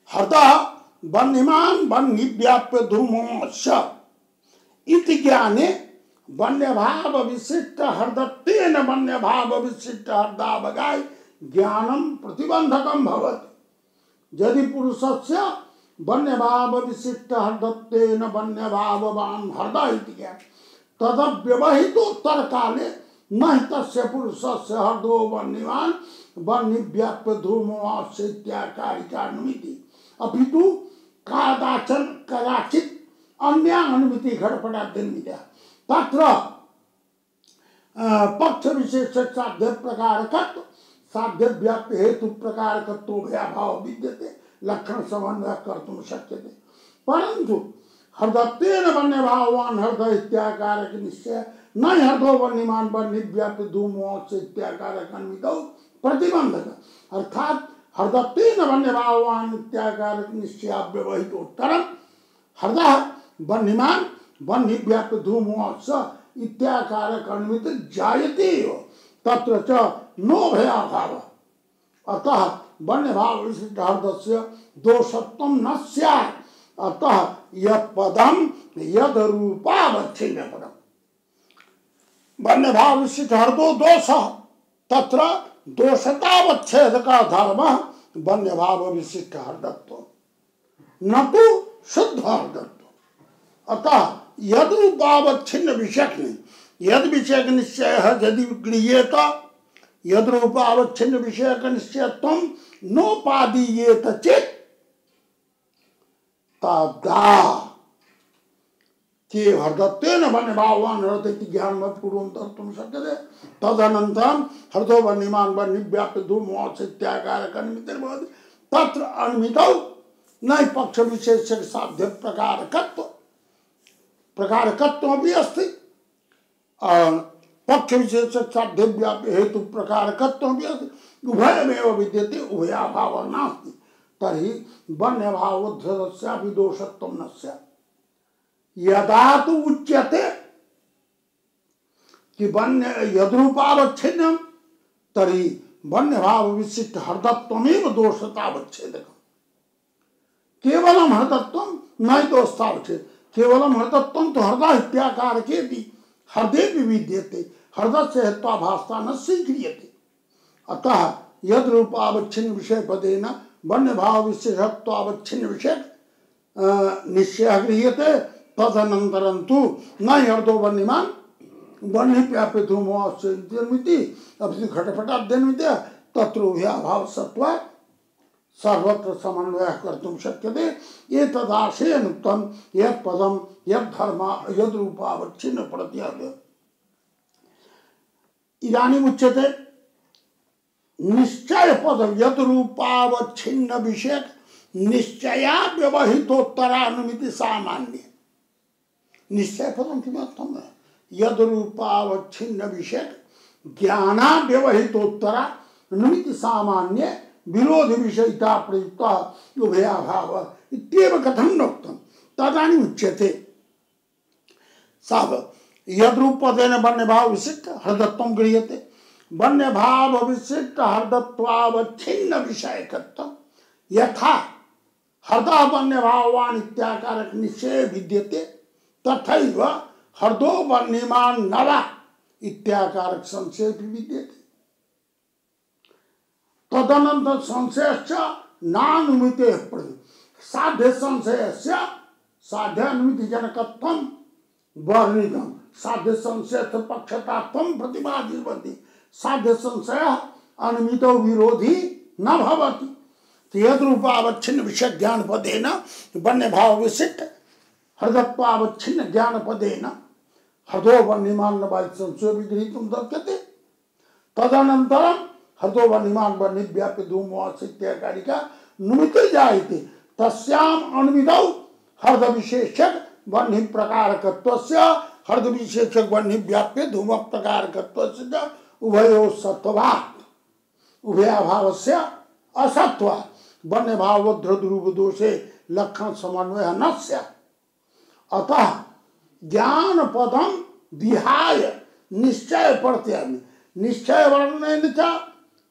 हृदः वह्निमान् वह्निव्याप्य धूमवान् इति ज्ञाने वह्न्यभाव विशिष्ट हृदत्वेन वह्न्यभाव विशिष्ट हृदावगाय ज्ञानं प्रतिबंधकं भवति। यदि पुरुषस्य वह्न्यभाव विशिष्ट हृदत्वेन वह्न्यभाववान् हृदः इति ज्ञानं तदव्यवहितोत्तर काले न तस्य पुरुषस्य हृदो वह्निमान् वह्निव्याप्य धूमवान् इत्याकारिकानुमिति अपितु कदाचित् अन्या अनुमिति घटपटाद्यन्विता तत्र पक्ष विशेषक साध्य प्रकारकत्व साध्य व्याप्य हेतु प्रकारकत्व भयाभाव विद्यते लक्षण समन्वय कर्तुं शक्यते। परन्तु हृदत्वेन वह्न्यभाववान् हृदय इत्याकारक निश्चय न हृदो वह्निमान् वह्निव्याप्य धूमवान् इत्याकारक अन्वितौ प्रतिबंधक अर्थात हृदत्वेन वह्न्यभाववान् इत्याकारक निश्चयाव्यवहितोत्तरं हृदः वह्निमान् वह्निव्याप्य धूमवान् इत्याकारक अनुमिति जायते एव तत्र च नो भयाभावः। अतः वह्न्यभाव विशिष्ट हृदस्य दोषत्वं न स्यात्। अतः यत्पदं यद्रूपावच्छिन्न पदं वह्न्यभाव विशिष्ट हृदो दोषः तत्र दोषतावच्छेदक धर्मः वह्न्यभाव विशिष्ट हृदत्व न तो शुद्ध हृदत्व। अतः यद्रूपावच्छिन्न विषयक यद विषयक निश्चय यदि गृह्येत यद्रूपावच्छिन्न विषयक निश्चयत्वं नोपादीयेत चेत् तदा के हृदत्वेन वह्न्यभाववान् हृदय इति ज्ञानं पूर्वं कर्तुं शक्यते। तदनन्तरं हृदो वह्निमान् वह्निव्याप्य धूमवान् इत्याकारक अनुमितिर्भवति तत्र अनुमितौ न पक्ष विशेषक साध्य प्रकारकत्वमपि अस्ति पक्ष विशेष साध्य व्याप्य हेतु प्रकारकत्व उभयमेव विद्यते उभयाभाव नास्ति तर्हि वन्यभावोद्धतस्यापि दोषत्वं न स्यात्। यदा तु उच्यते कि वन्य यद्रूपावच्छिन्नं तर्हि वन्यभाव विशिष्ट हृदत्वमेव दोषतावच्छेदकम्। केवलं हृदत्वं न दोषतावच्छेद, केवलं हृदत्वं तो हृदय इत्याकारकेति हृदय विद्यते, हृदस्य हेत्वाभासता न स्वीक्रियते। अतः यद रूपावच्छिन्न विषय पदेन वन्य भाव विशेषत्वावच्छिन्न विषय निश्चय गृह्यते तदनन्तरं तु न हृदो वन्यमान वन्य व्याप्य धूमोऽस्मिति अपि घटपटाद्यन्विते तत्र उभयाभाव सत्वा सर्वत्र समन्वय कर्तुं शक्यते। एतदाशयेन उक्तं यत् पदं यत् धर्म यद् रूपावच्छिन्न प्रत्यय। इदानीम् उच्यते निश्चय पदं यद् रूपावच्छिन्न विषय निश्चया व्यवहितोत्तरानुमिति सामान्य। निश्चय पदं किमर्थं? यद् रूपावच्छिन्न विषय ज्ञाना व्यवहितोत्तरानुमिति सामान्य विरोधि विषयिता प्रयुक्ता उभयाभाव इत्येव कथं नोक्तं। तदानीम् उच्यते साव यद्रूपदेन वन्यभाव विशिष्ट हृदत्वं गृह्यते वन्यभाव विशिष्ट हृदत्वावच्छिन्न विषयकत्वं यथा हृदः वन्यभावान् इत्याकारक निश्चय विद्यते तथैव हृदो वन्यमान् नवा इत्याकारक संशय विद्यते। तदनंतर संशयश्च नानुमिते साध्य संशयस्य साध्यानुमिति जनकत्वं वर्णितं। साध्य संशय पक्षतात्वं प्रतिपादितवती। साध्य संशय अनुमितो विरोधी न भवति। यद्रूपावच्छिन्न विषय ज्ञान पदेन वन्य भाव विशिष्ट हृदत्वावच्छिन्न ज्ञान पदेन हृदो वन्यमान संशय विगृहीतुं शक्यते। तदनन्तरं हृदो वन्यमान वन्यव्याप्य धूमोऽस्मित्यकारिका नुमिते जायते तस्याम् अनुमितौ हृद विशेषक वन्य प्रकारकत्वस्य हृद विशेषक वन्य व्याप्य धूम प्रकारकत्वस्य उभयोः सत्त्वात् उभयाभावस्य असत्त्वात् वन्य भावोद्धृतरूप दोषे लक्षण समन्वयः न स्यात्। अतः ज्ञान पदं विहाय निश्चय प्रत्यय निश्चय वर्णनेन च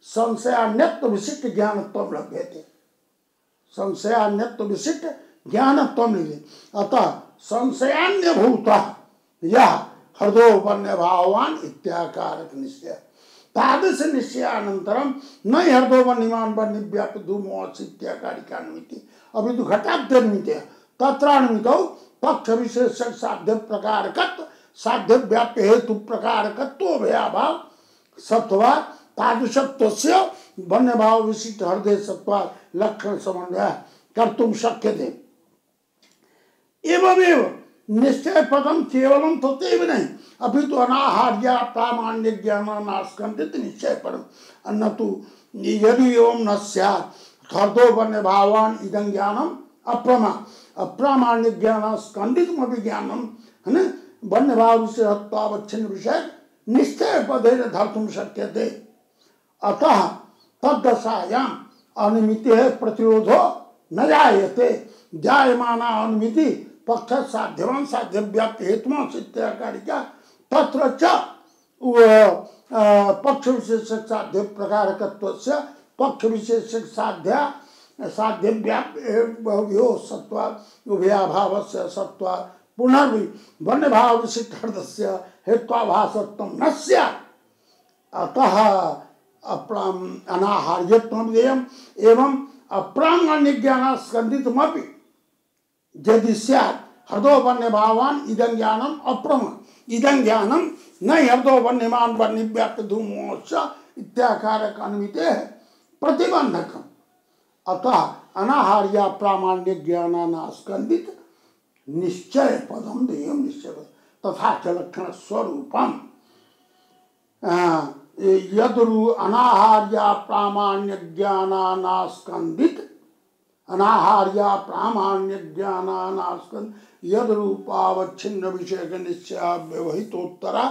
संशयान्यत्व विशिष्ट ज्ञानत्वं लभ्यते। संशयान्यत्व विशिष्ट ज्ञानत्वं लभ्यते। अतः संशयान्यभूतः यः हृदो वन्यभावान् इत्याकारक निश्चय तादृश निश्चयानन्तरं न हृदो वन्यमान् वन्यव्याप्य धूमोऽस्ति इत्याकारिकानुमिति अभी तो घटाद्यन्विते तत्रानुमितौ पक्ष विशेषक साध्य प्रकारकत्व साध्य व्याप्य हेतु प्रकारकत्व भयाभाव सत्वा तादृशत्वस्य वन्यभाव विशिष्ट हृदय सत्वा लक्षण समन्वय कर्तुं शक्यते। एवमेव निश्चय पदम केवलम तथैव नहीं अभी तो अनाहार्य प्रामाण्य ज्ञानानास्कंदित निश्चय पदम अन्न तो यदि एवं न स्यात् हृदो वन्यभावान् इदं ज्ञानम अप्रामाण्य ज्ञानास्कंदितमपि ज्ञानम है न वन्यभाव से हत्वावच्छिन्न विषय निश्चय पदेन धर्तुं शक्यते। अतः तद्दशायां अनुमितेः प्रतिरोधो न जायते जायमाना अनुमिति पक्ष साध्यवान साध्य व्याप्ति हेतुमा इत्याकारिका तत्र च पक्ष विशेषक साध्य प्रकारकत्वस्य पक्ष विशेषक साध्य व्याप्यो सत्वा उभयाभावस्य सत्वा पुनर्वि वन्य भाव विशिष्ट हृदस्य हेत्वाभासत्वं न स्यात्। अतः अनाहार्यत्वं एवं अप्रामाण्य ज्ञानास्कंदितमपि यदि स्यात् हृदो वन्यभावान् इदं ज्ञानम् अप्रमा इदं ज्ञानं न हृदो वन्यमान् वन्यव्याप्य धूमोऽस्य इत्याकारक अनुमितेः प्रतिबंधकम्। अतः अनाहार्य प्रामाण्य ज्ञानानास्कंदित निश्चय पदम देयम निश्चय तथा च लक्षण स्वरूपम यदरु अनाहार्य प्रामाण्य ज्ञानानास्कंदित अनाहार्य प्रामाण्य ज्ञानानास्कंदित यद रूपावच्छिन्न विषय निश्चय व्यवहितोत्तरा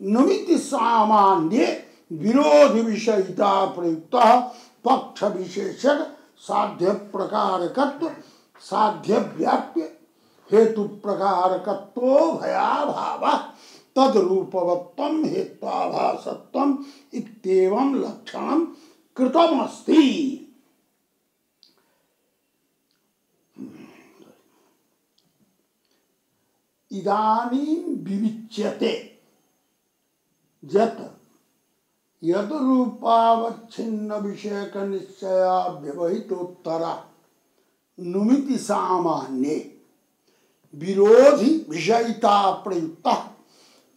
नुमिति सामान्ये विरोधि विषयिता प्रयुक्तः पक्ष विशेषक साध्य प्रकारकत्व साध्य व्याप्य हेतु प्रकारकत्वो भयाभावः तद्रूपवत्वं हेत्वाभासत्वम् इत्येवं लक्षणं कृतमस्ति। इदानीं विविच्यते यत् यद रूपावच्छिन्न विषयक निश्चया व्यवहितोत्तरा नुमिति सामान्ये विरोधि विषयिता प्रयुक्तः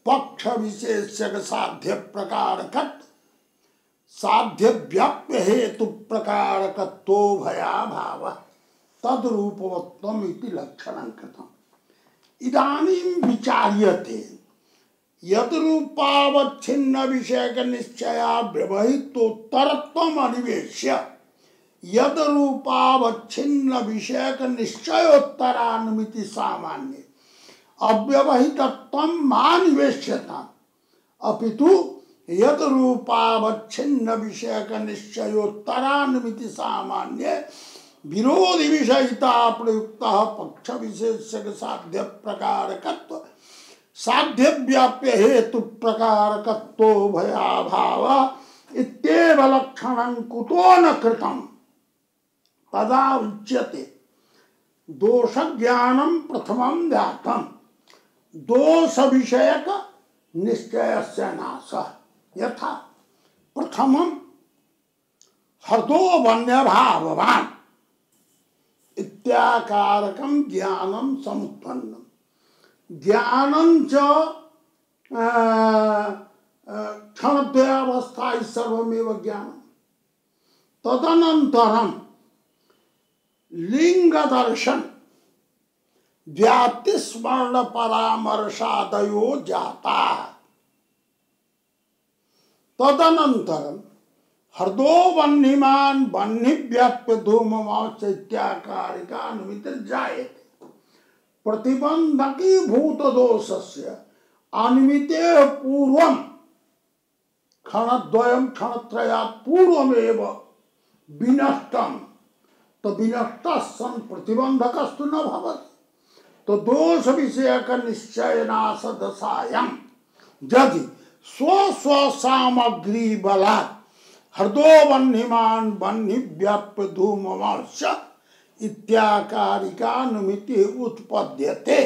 पक्ष विशेषक साध्य प्रकारकत्व साध्य व्याप्य हेतु प्रकारकत्वो भयाभावः तद्रूपवत्वम् इति लक्षणं कृतम्। इदानीं विचार्यते यत् रूपावच्छिन्न विषयक निश्चया व्यवहितोत्तरत्वम् अन्वेष्य यद रूपावच्छिन्न विषयक निश्चयोत्तरानुमिति सामान्ये अव्यवहितत्वं मा निवेश्यताम् अपितु यद रूपावच्छिन्न विषयक निश्चयोत्तरानुमिति सामान्ये विरोधि विषयिता प्रयुक्तः पक्ष विशेषक साध्य प्रकारकत्व साध्य व्याप्य हेतु प्रकारकत्वो भयाभावः इत्येव लक्षणं कुतो न कृतम् तदा उच्यते दोष ज्ञानं प्रथमं जातं दोष विषयक निश्चयस्य नाशः यथा प्रथमं हृदो वन्यभाववान् इत्याकारकं ज्ञानं समुत्पन्नम् ज्ञानं च क्षणद्वयावस्था सर्वमेव ज्ञानं तदनन्तरं लिंग दर्शन व्याप्ति स्मरण परामर्शादयो जाता तदनन्तरं हृदो वह्निमान् वह्नि व्याप्य धूममाच इत्याकारिका निमित्तर्जायते प्रतिबंधकी भूत दोषस्य अनिमिते पूर्वं क्षणद्वयं क्षणत्रयात् पूर्वमेव विनष्टं तो विनष्टः सन् प्रतिबंधकस्तु न भवति तो दोष विषयक निश्चय नाश दशायां यदि स्व स्व सामग्री बलात् हृदो वह्निमान् वह्नि व्याप्य धूममाच इत्याकारिकानुमिति उत्पद्यते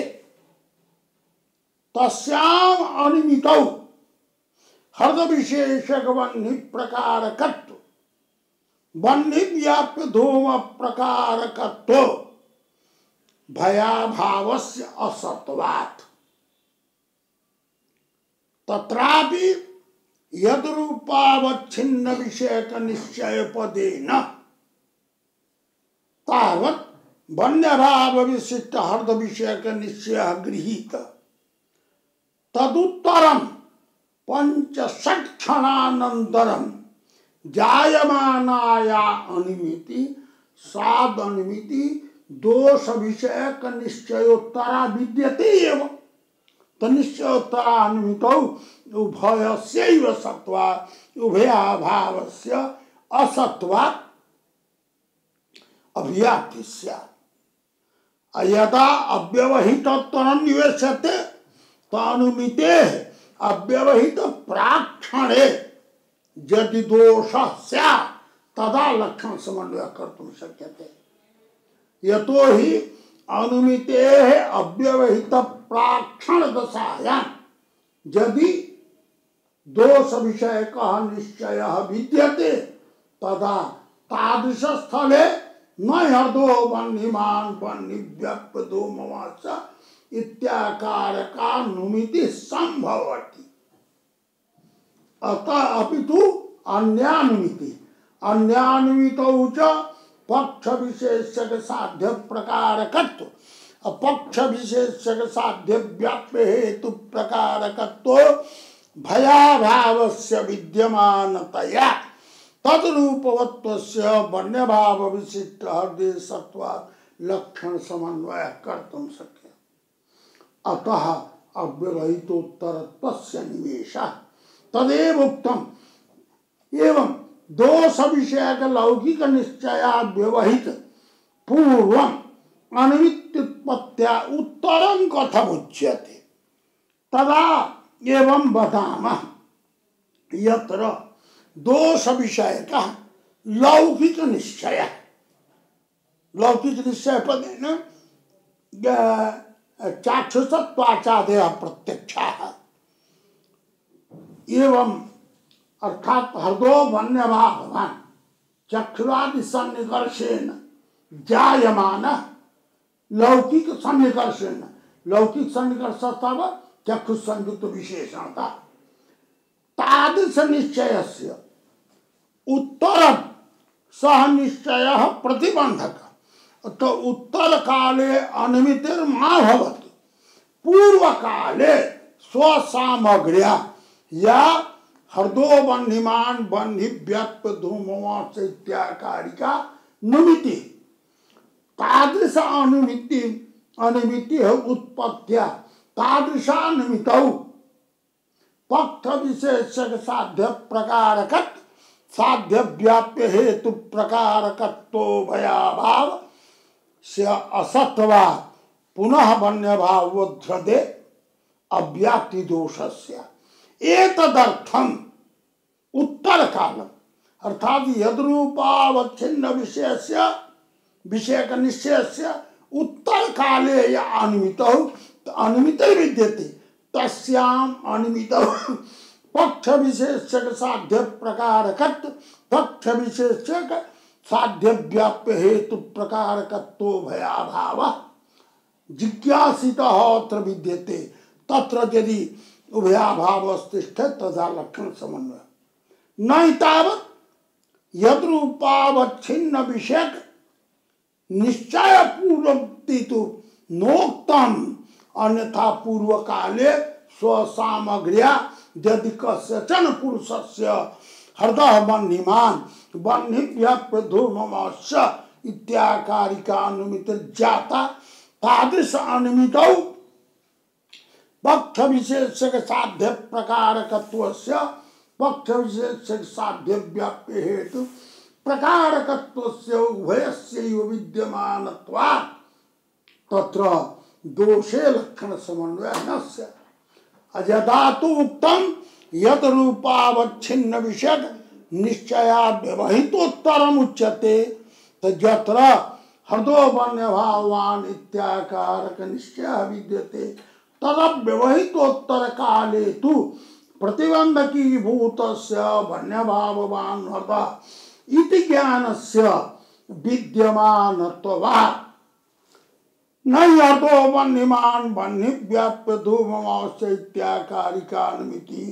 तस्याम् अनिमितौ हृद विशेषक वह्नि प्रकारकत्व वह्नि व्याप्य धूम प्रकारकत्व भयाभावस्य असत्वात् तत्रापि यद रूपावच्छिन्न विषयक निश्चय पदेन तावत् वन्यभाव विशिष्ट हृद विषयक निश्चय गृहीत तदुत्तरं पंचषट् क्षणानन्तरं जायमानाया अनिमिति सादनिमिति दोष विषयक निश्चयोत्तरा विद्यते एव तनिश्चयोत्तरा अनुमितौ उभयस्यैव सत्वात् उभयाभावस्य असत्वात् अभिव्याप्ति स्यात् यदा अव्यवहितत्वं निवेश्यते तनुमितेः अव्यवहित प्राक्षणे यदि दोषः स्यात् तदा लक्षण समन्वय कर्तुं शक्यते यतो हि अनुमितेः अव्यवहित प्राक्षण दशायां यदि दोष विषयकः निश्चयः विद्यते तदा तादृश स्थले न हृदो वह्निमान् वह्नि व्याप्य धूममाच इत्याकारकानुमिति संभवति अतः अपितु अन्यानुमिति अन्यानुमितौ च पक्ष विशेषक साध्य प्रकारकत्व पक्ष विशेषक साध्य व्याप्य हेतु प्रकारकत्व भयाभावस्य विद्यमानतया तद्रूपवत्वस्य वन्यभाव विशिष्ट हृदय सत्वात् लक्षण समन्वय कर्तुं शक्य अतः अव्यवहितोत्तरत्वस्य निवेशः तदेव उक्तम। एवं दोष विषयक लौकिक निश्चयात् व्यवहित पूर्वम अनिमित्युत्पत्त्या उत्तरं कथमुच्यते तदा एवं वदामः। यत्र दोष विषयक लौकिक निश्चय, लौकिक निश्चय पदेन चाक्षुषत्वाचादेह प्रत्यक्षाः एवं अर्थात हृदो वन्यभावान् चक्षुरादि सन्निकर्षेण जायमान लौकिक सन्निकर्षेण, लौकिक सन्निकर्षता वा चक्षु संयुक्त विशेषणता तादृश निश्चयस्य उत्तर सह निश्चय प्रतिबंधक। तो उत्तर काले अनिमितिर्मा भवति, पूर्व काले स्वसामग्र्या या हृदो बन्धिमान बन्धि व्याप्त धूमवास इत्याकारिका निमिति तादृश अनुमिति अनिमिति उत्पत्त्या तादृशा निमितौ पक्ष विशेषक साध्य प्रकारकत् साध्य व्याप्य हेतु प्रकारकत्तो भयाभाव से असत्वा पुनः वन्य भावोद्धृते अव्याप्ति दोषस्य एतदर्थम उत्तर काल अर्थात यद्रूपावच्छिन्न विषयस्य विषयक निश्चयस्य उत्तर काले या अनिमितौ अनिमित विद्यते तस्याम अनिमितौ पक्ष विशेषक साध्य प्रकारकत् पक्ष विशेषक साध्य व्याप्य हेतु प्रकारकत्तो भयाभाव जिज्ञासितः अत्र विद्यते तत्र यदि उभयाभावस्थिष्ठे तथा लक्षण समन्वय न तावत् यद्रूपावच्छिन्न विषयक निश्चय पूर्वोक्ति तो नोक्तम अन्यथा पूर्व काले स्वसामग्र्या यदि कस्यचन पुरुषस्य हृदय बन्धिमान बन्धि व्याप्य धूमस्य इत्याकारिका अनुमित जाता तादृश अनुमितौ पक्ष विशेषक साध्य प्रकारकत्वस्य पक्ष विशेषक साध्य व्याप्य हेतु प्रकारकत्वस्य उभयस्यैव विद्यमानत्वात् तत्र दोषे लक्षण समन्वय न स्यात्। अयथा तु उक्तं यत् रूपावच्छिन्न विषयक निश्चयात् व्यवहितोत्तरम् उच्यते तत्र हृदो वन्यभावान् इत्याकारक निश्चयः विद्यते तदव्यवहितोत्तर काले तु प्रतिबंधकी भूतस्य वन्यभाववान् हृदय इति ज्ञानस्य विद्यमानत्वात् न हृदो वन्यमान बन्धि व्याप्य धूमवास्य इत्याकारिका अनुमिति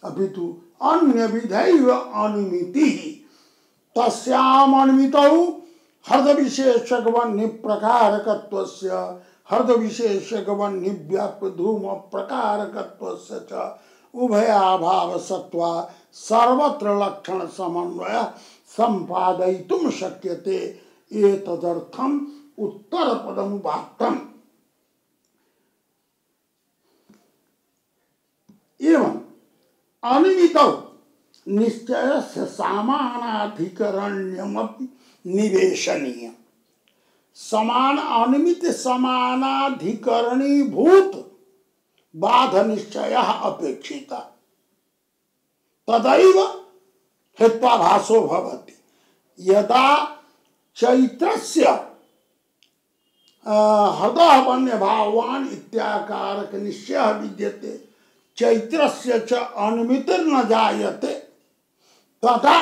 अपितु अन्य विधैव अनुमिति तस्याम अनुमितौ हृदय विशेषक वन्य प्रकारकत्वस्य हृदय विशेषक वन्य व्याप्य धूम प्रकारकत्वस्य च उभयाभाव सत्वा सर्वत्र लक्षण समन्वय संपादयितुं शक्यते एतदर्थम उत्तर पदमुपात्तम्। एवं अनिमितौ निश्चयस्य समानाधिकरण्यमपि निवेशनीय समान अनिमित समानाधिकरणी भूत बाध निश्चय अपेक्षिता तदैव हेत्वाभासो भवति। यदा चैत्रस्य हृदय वन्य भावान् इत्याकारक निश्चय विद्यते चैत्रस्य च अनुमितिर्न जायते तथा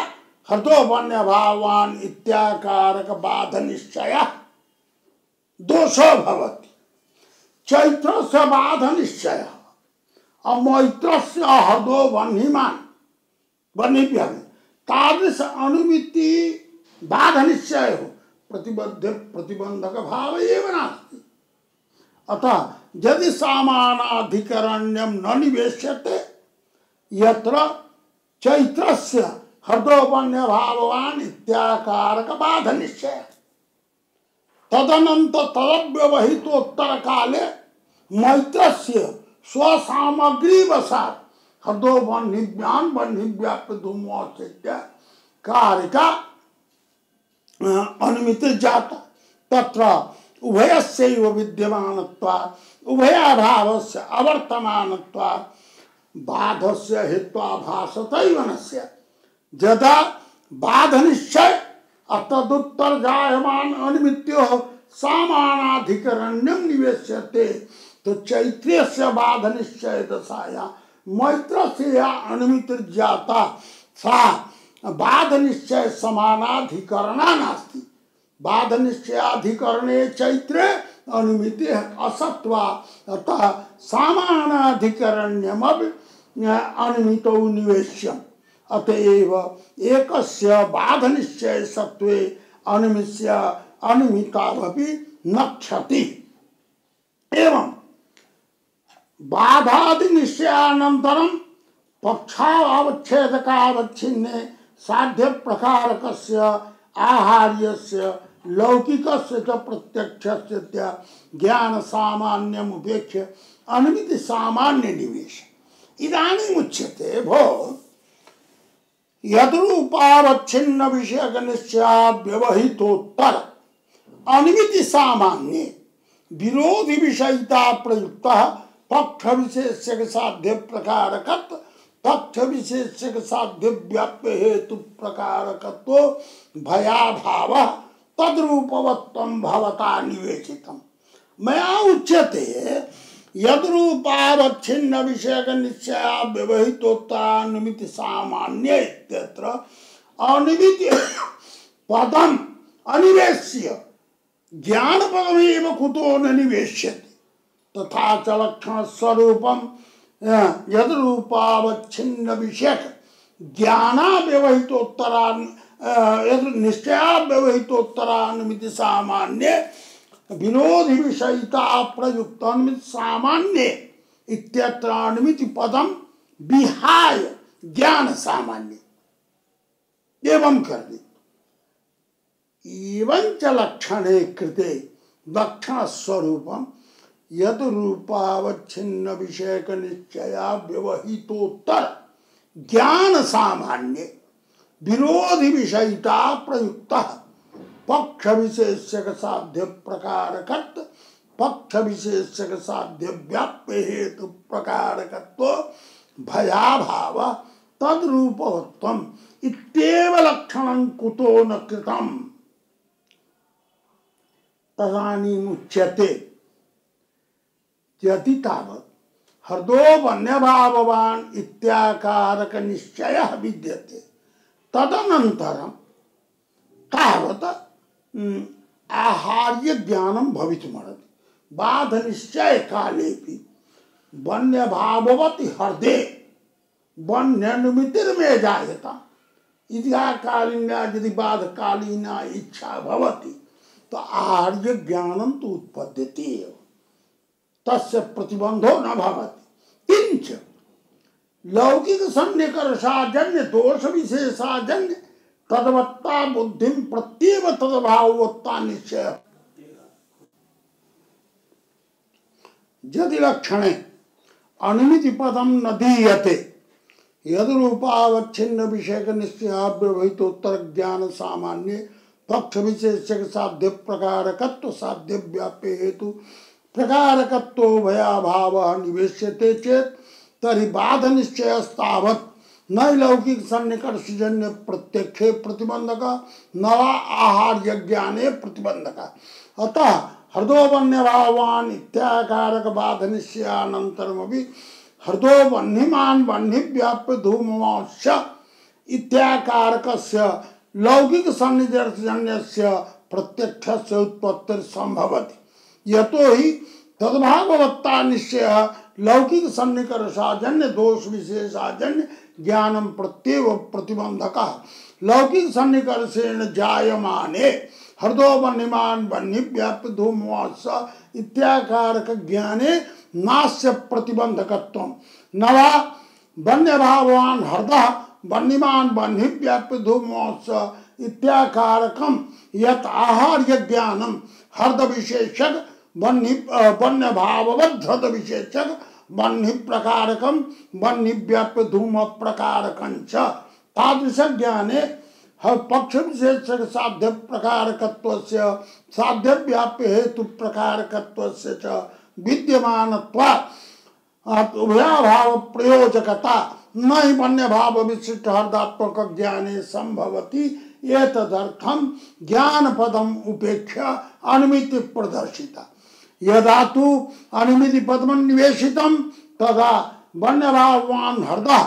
हृदय वन्य भावान् इत्याकारक बाध निश्चय दोषो भवति। चैत्रस्य बाध निश्चय अमैत्रस्य हृदो वह्निमान वह्निभ्यः तादृश अनुमिति बाध निश्चय हो प्रतिबद्ध प्रतिबंधक भाव एव नास्ति। अतः यदि सामानाधिकरण्यम न निवेश्यते यत्र चैत्रस्य हृदय वन्य भावान् इत्याकारक बाध निश्चय तदनंतर तदव्यवहितोत्तर काले मैत्रस्य स्वसामग्री वसात हृदो बन्हिव्यान बन्हिव्याप्य धूमोऽस्त्य कारिका अनुमिति जाता तत्र उभयस्यैव विद्यमानत्वात् उभयाभावस्य अवर्तमानत्वात् बाधस्य हेत्वाभासतैव नस्य यदा बाध निश्चय अतदुत्तर जायमान अनिमित्यो सामानाधिकरण्यम निवेश्यते तो चैत्रेस्य बाध निश्चय दशाया मैत्रस्य या अनिमिति जाता सा बाध निश्चय समानाधिकरणा नास्ति बाध निश्चयाधिकरणे चैत्रे अनुमिति असत्वा अतः सामानाधिकरण्यमपि अनुमितौ निवेश्यम् अतएव एकस्य बाध निश्चय सत्वे अनुमिस्य अनुमितावपि न क्षति एवं बाधादि निश्चयानन्तरं पक्षावच्छेदकावच्छिन्ने साध्य प्रकारकस्य आहार्यस्य लौकिकस्य च प्रत्यक्षस्य च ज्ञान सामान्यम् उपेक्ष्य अनुमिति सामान्य निवेश इदानीम् उच्यते भो यद्रूपावच्छिन्न विषयक निश्चयात् व्यवहितोत्तर अनुमिति सामान्ये विरोधी विषयिता प्रयुक्तः पक्ष विशेषक साध्य प्रकारकत्व पक्ष विशेषक साध्य व्याप्य हेतु प्रकारकत्व भयाभाव तद्रूपवत्वं भवता निवेशितम् मया उच्यते यद्रूपावच्छिन्न विषयक निश्चया व्यवहितोत्तरानुमिति सामान्य इत्यत्र अनुमिति पदम् अनिवेश्य ज्ञान पदमेव कुतो न निवेश्यते तथा च लक्षण स्वरूपम यद्रूपावच्छिन्न विषयक ज्ञाना व्यवहितोत्तरा निश्चया व्यवहितोत्तरानुमिति सामान्य विरोधी विषयिता प्रयुक्त अनुमिति सामान्य इत्यत्र अनुमिति पदम विहाय ज्ञान सामान्य एवं कर दी एवं च लक्षणे कृते लक्षण स्वरूपम यद रूपावच्छिन्न विषयक निश्चया व्यवहितोत्तर ज्ञान सामान्य विरोधी विषयिता प्रयुक्त पक्ष विशेषक साध्य प्रकारकत्व पक्ष विशेषक साध्य व्याप्य हेतु प्रकारकत्व भयाभाव तद्रूपवत्वम् इत्येव लक्षणं कुतो न कृतम् तदानीम् उच्यते यदि तावत् हृदो वन्यभाववान् इत्याकारक निश्चयः विद्यते तदनन्तरं तावत् आहार्य ज्ञानं भवितुमर्हति बाध निश्चय कालेपि वन्य भाववति हृदे वन्यनुमितिर्मे जायता इतिहाकालीना यदि बाध कालीना इच्छा भवति तो आहार्य ज्ञानं तु उत्पद्यते एव तस्य प्रतिबंधो न भवति किंच लौकिक सन्निकर्षाजन्य दोष विशेषाजन्य तद्वत्ता बुद्धिं प्रत्येव तद्भाववत्ता निश्चय यदि लक्षणे अनुमिति पदम न दीयते यद्रूपावच्छिन्न विषयक निश्चयाव्यवहितोत्तर ज्ञान सामान्य पक्ष विशेषक साध्य प्रकारकत्व साध्य व्याप्य हेतु प्रकारकत्व भयाभाव निवेश्यते चेत तर्हि बाध निश्चयस्तावत् न लौकिक सन्निकर्षजन्य प्रत्यक्षे प्रतिबंधक न वा आहार्य ज्ञाने प्रतिबंधक अतः हृदो वन्यभावान् इत्याकारक बाध निश्चयानन्तरमपि हृदो वह्निमान् वह्निव्याप्य धूमवांश्च इत्याकारकस्य लौकिक सन्निकर्षजन्यस्य प्रत्यक्षस्य उत्पत्तिः संभवति यतो हि तद्भाववत्ता निश्चयः लौकिक सन्निकर्षाजन्य दोष विशेषाजन्य ज्ञानं प्रत्येव प्रतिबंधकः लौकिक सन्निकर्षेण जायमाने हृदो वह्निमान् वह्निव्याप्य धूमवांश्च इत्याकारक ज्ञाने नास्य प्रतिबंधकत्वं न वा वन्यभावान् हृदः वह्निमान् वह्निव्याप्य धूमवांश्च इत्याकारकं यत् आहार्य ज्ञानं हृद विशेषक वन्यभाववद् हृद विशेषक बह्नि प्रकारकम बह्नि व्याप्य धूम प्रकारकं च तादृश ज्ञाने पक्ष विशेष साध्य प्रकारकत्वस्य साध्य व्याप्य हेतु प्रकारकत्वस्य च विद्यमानत्वात् उभयाभाव प्रयोजकता न हि अन्य भाव विशिष्ट हृदात्मक ज्ञाने संभवति एतदर्थं ज्ञान पदम उपेक्ष्य अनुमिति प्रदर्शिता यदा तु अनुमिति पदम निवेशितं तदा वन्यभावान् हृदय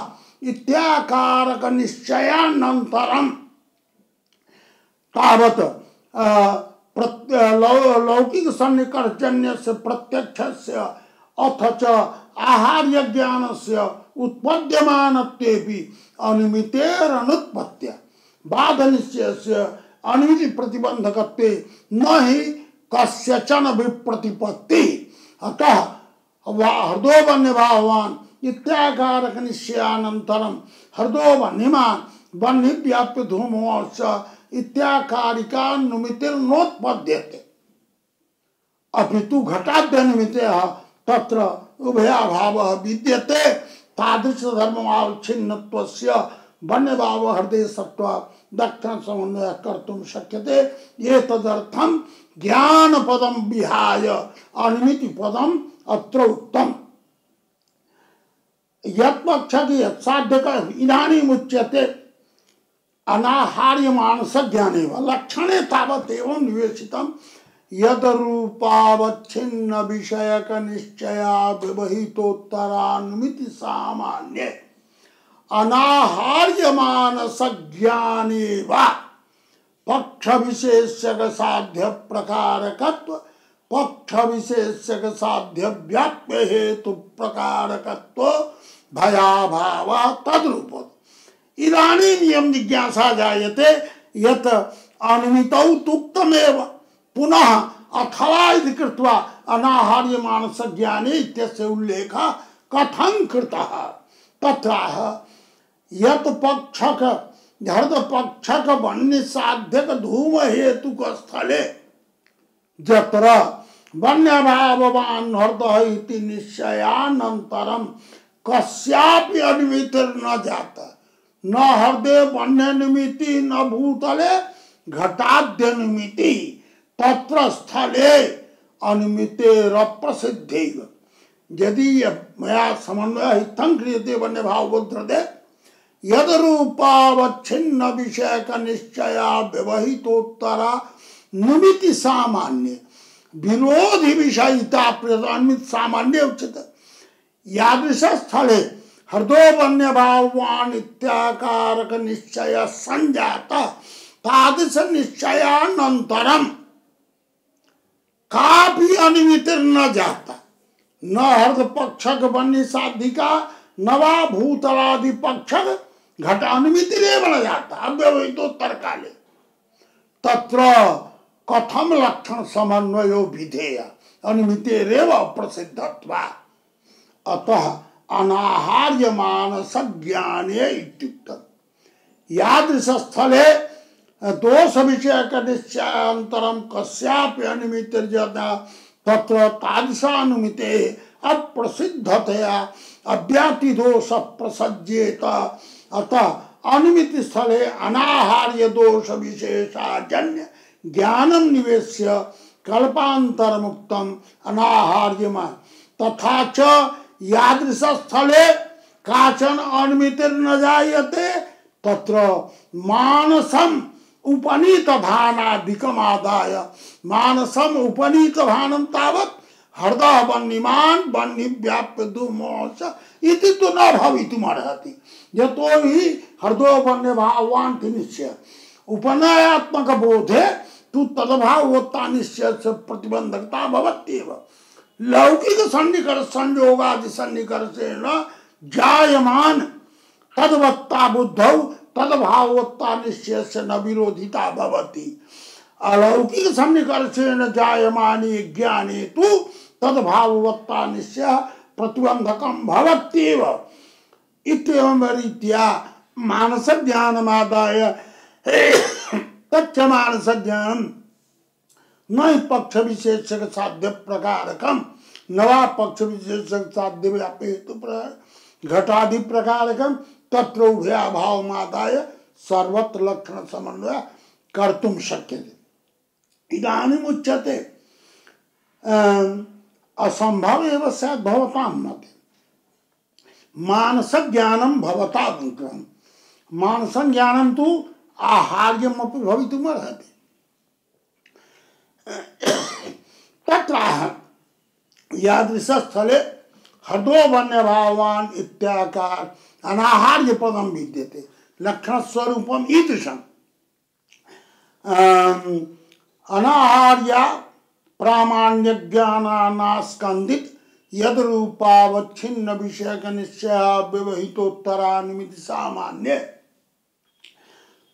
इत्याकारक निश्चयानन्तरं तावत् लौकिक सन्निकर्षजन्यस्य प्रत्यक्षस्य अथ च आहार्य ज्ञानस्य उत्पद्यमानत्वेपि अनुमितेरनुत्पत्त्या बाधनिश्चयस्य अनुमिति प्रतिबंधकत्वे न हि कस्यचन विप्रतिपत्ति अतः हृदो वन्यभावान् इत्याकारक निश्चयानन्तरं हृदो वह्निमान् वह्नि व्याप्य धूमो च इत्याकारिकानुमितिर्नोत्पद्यते अपितु घटाद्यनुमितेः तत्र उभयाभावः विद्यते तादृश धर्ममावच्छिन्नत्वस्य वन्यभाव हृदय सत्त्व दक्षिण समन्वय कर्तुं शक्यते एतदर्थं ज्ञान पदम विहाय अनुमिति पदम अत्र उक्तम् यत्पक्षके यत्साध्यक इदानीम् उच्यते अनाहार्य मानस ज्ञानेव लक्षणे तावत् एवं निवेशितं यद रूपावच्छिन्न विषयक निश्चया व्यवहितोत्तरानुमिति सामान्ये अनाहार्य मानस ज्ञानेव पक्ष विशेषक साध्य प्रकारकत्व पक्ष विशेषक साध्य व्याप्य हेतु प्रकारकत्व भयाभाव तद्रूप इदानीं यं जिज्ञासा जायते यत् अनुमितौ तुक्तमेव पुनः अथवा इति कृत्वा अनाहार्य मानस ज्ञाने इत्यस्य उल्लेखः कथं कृतः तत्राह यत् पक्षक हृद पक्षक वन्य साध्यक धूम हेतुक स्थले जत्र वन्यभाववान् हृदय इति निश्चयानन्तरं कस्यापि अनुमितिर्न जाता न हृदय वन्यनुमिति न भूतले घटाद्यनुमिति तत्र स्थले अनुमितेरप्रसिद्धैव यदि मया समन्वयः इत्थं क्रियते वन्यभावोद्धृते यद रूपावच्छिन्न विषयक निश्चया व्यवहितोत्तरा नुमिति सामान्य विरोधि विषयिता प्रदानित सामान्य उच्यते यादृश स्थले हृदो वन्यभावान् इत्याकारक निश्चय संजाता तादृश निश्चयानन्तरं कापि अनुमितिर्न जाता न हृद पक्षक वन्य साधिका न वा भूतलादि पक्षक घट अनुमितिरेव न जाता अव्यवहितोत्तर काले तत्र कथम लक्षण समन्वयो विधेय अनुमितेरेव प्रसिद्धत्वात् अतः अनाहार्य मानस ज्ञाने इत्युक्तम् यादृश स्थले दोष विषयक निश्चयान्तरं कस्यापि अनुमितिर्यदा तत्र तादृशानुमिते अप्रसिद्धतया अव्याति दोष प्रसज्येत अतः अनुमिति स्थले अनाहार्य दोष विशेषाजन्य ज्ञानं निवेश्य कल्पान्तरमुक्तम् अनाहार्यम तथा च यादृश स्थले काचन अनुमितिर्न जायते तत्र मानसम उपनीत भानादिकम् आदाय मानसम उपनीत भानं तावत् हृदय वह्निमान् वह्नि व्याप्य धूमोऽश्च इति तु न भवितुमर्हति यतो हि हृदयो वन्यभावान् निश्चय उपनयात्मक बोधे तु तद्भावोत्ता निश्चयस्य प्रतिबंधकता भवत्येव लौकिक सन्निकर्ष संयोगादि सन्निकर्षेण जायमान तद्वत्ता बुद्धौ तद्भावोत्ता निश्चयस्य न विरोधिता भवति अलौकिक सन्निकर्षेण जायमाने ज्ञाने तु तद्भावोत्ता निश्चय प्रतिबंधकं भवत्येव इत्येवं रीत्या मानस ज्ञानमादाय तच्च मानस ज्ञानं न पक्ष विशेषक साध्य प्रकारकम नवा पक्ष विशेषक साध्य व्याप्य हेतु घटादि प्रकारकम तत्र उभयाभाव मादाय सर्वत्र लक्षण समन्वय कर्तुम शक्यते। इदानीम उच्यते असंभव एव स्यात् भवतां मते मानस ज्ञानम भवता दुर्गम। मानस ज्ञानम तु आहार्यमपि भवितुमर्हति। तत्राह यादृशस्थले हृदो वन्यभावान् इत्याकार अनाहार्य पदम विद्यते लक्षण स्वरूपम ईदृशम् अनाहार्य प्रामाण्य ज्ञानानास्कंदित यद रूपावच्छिन्न विषय निश्चय व्यवहितोत्तरा निमित्त सामान्य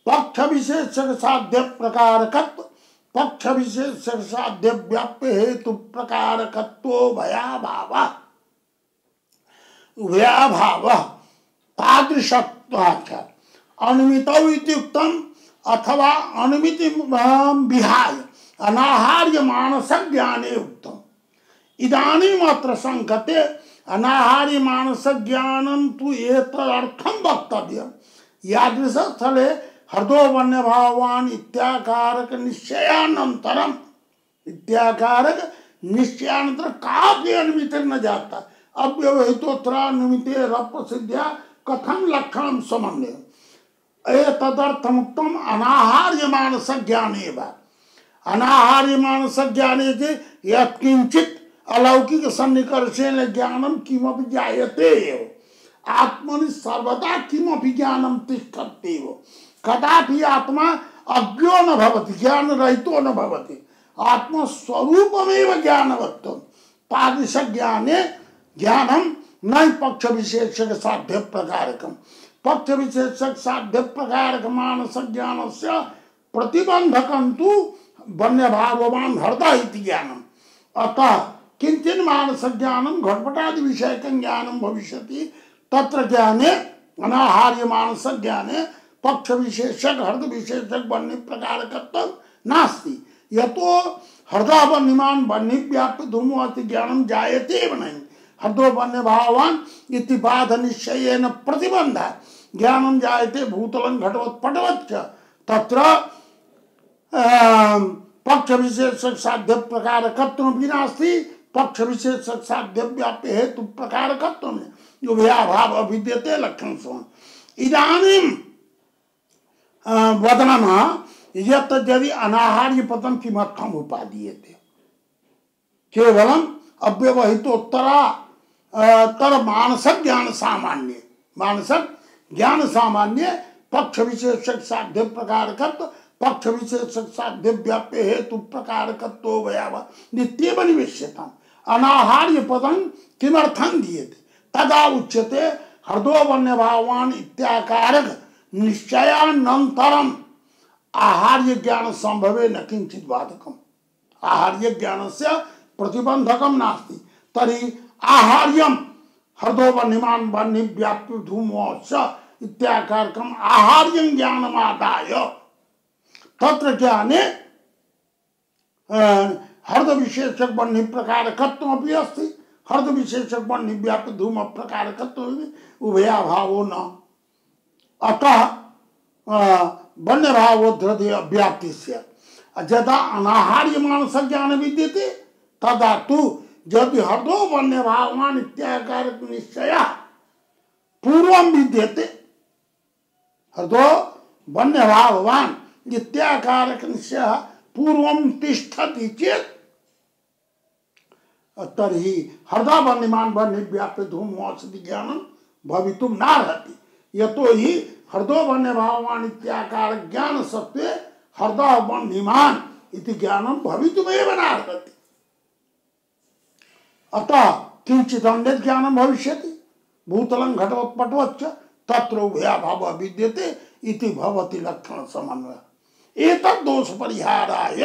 पक्ष विशेषक साध्य प्रकारकत्व पक्ष विशेषक साध्य व्याप्य हेतु प्रकारकत्वो भयाभाव उभयाभाव तादृशत्वाच्च अनुमितौ इत्युक्तम् अथवा अनुमिति विहाय अनाहार्य मानस ज्ञाने उक्तम्। इदानीम् अत्र संकते अनाहार्य मानस ज्ञानं तु एतदर्थं वक्तव्यम् यादृश स्थले हृदो वन्यभावान् इत्याकारक निश्चयानन्तरम् इत्याकारक निश्चयानंतर काव्य अनुमिति न जाता अव्यवहितोत्तरानुमिते रप्रसिद्ध्या कथं लक्षणं समन्वय एतदर्थमुक्तम् अनाहार्य मानस ज्ञानेव। अनाहार्य मानस ज्ञाने च यत्किंचित् अलौकिक सन्निकर्षेण ज्ञानं किमपि जायते एव आत्मनि सर्वदा किमपि ज्ञानं तिष्ठत्येव कदापि आत्मा अज्ञो न भवति ज्ञान रहितो न भवति आत्मस्वरूपमेव ज्ञानवत्तम् तादृश ज्ञाने ज्ञानं न पक्ष विशेषक साध्य प्रकारकम् पक्ष विशेषक साध्य प्रकारक मानस ज्ञानस्य प्रतिबंधकं तु वन्यभाववान् हृदय इति ज्ञानम्। अतः किंचित् मानस ज्ञानं घटपटादि विषयकं ज्ञानं भविष्यति तत्र ज्ञाने अनाहार्य मानस ज्ञाने पक्ष विशेषक हृदय विशेषक वन्य प्रकारकत्वं नास्ति यतो हृदय वन्यमान वन्य व्याप्य धूमो अति ज्ञानं जायते एव नहीं हृदो वन्यभावान् इति बाध निश्चयेन प्रतिबंध ज्ञानं जायते भूतलं घटवत् पटवत् च तत्र पक्ष विशेषक साध्य प्रकारकत्वमपि नास्ति पक्ष विशेषक साध्य व्याप्य हेतु प्रकारकत्वम् उभयाभाव विद्यते लक्षण सम। इदानीं वदनः यत् यदि अनाहार्य पदं किमर्थम् उपादीयते केवलम् अव्यवहितोत्तरा तर मानस ज्ञान सामान्य पक्ष विशेषक साध्य प्रकारकत्व पक्ष विशेषक साध्य व्याप्य हेतु प्रकारकत्वो भयावः नित्येव निवेश्यताम् अनाहार्य पदं किमर्थं दीयते तदा उच्यते हृदो वन्यभावान् इत्याकारक निश्चयानन्तरम् आहार्य ज्ञान संभवे न किंचित् बाधकम् आहार्य ज्ञानस्य प्रतिबंधकं नास्ति तर्हि आहार्यं हृदो वन्यमान वन्य व्याप्य धूमोश्च इत्याकारकम् आहार्यं ज्ञानमादाय तत्र ज्ञाने हृदय विशेषक वन्य प्रकारकत्वमपि अस्ति हृदय विशेषक वन्य व्याप्य धूम प्रकारकत्वम् उभयाभावो न। अतः वन्यभावोद्धृते व्याप्तिस्य यदा अनाहार्य मानस ज्ञान विद्यते तदा तु यदि हृदो वन्यभावान् इत्याकारक निश्चयः पूर्वं विद्यते हृदो वन्यभावान् इत्याकारक निश्चयः पूर्वं तिष्ठति चेत् तर्हि हृदय वन्यमान वन्य व्याप्य धूमोऽस्ति ज्ञानं भवितुं नार्हति यतो हि हृदय वन्यभावान् इत्याकार ज्ञान सत्त्वे हृदय वन्यमान इति ज्ञानं भवितुमेव नार्हति। अतः किंचित् अन्यत् ज्ञानं भविष्यति भूतलं घटवत् पटवत् च तत्र उभयाभावः विद्यते इति भवति लक्षण समन्वय। एतद् दोष परिहाराय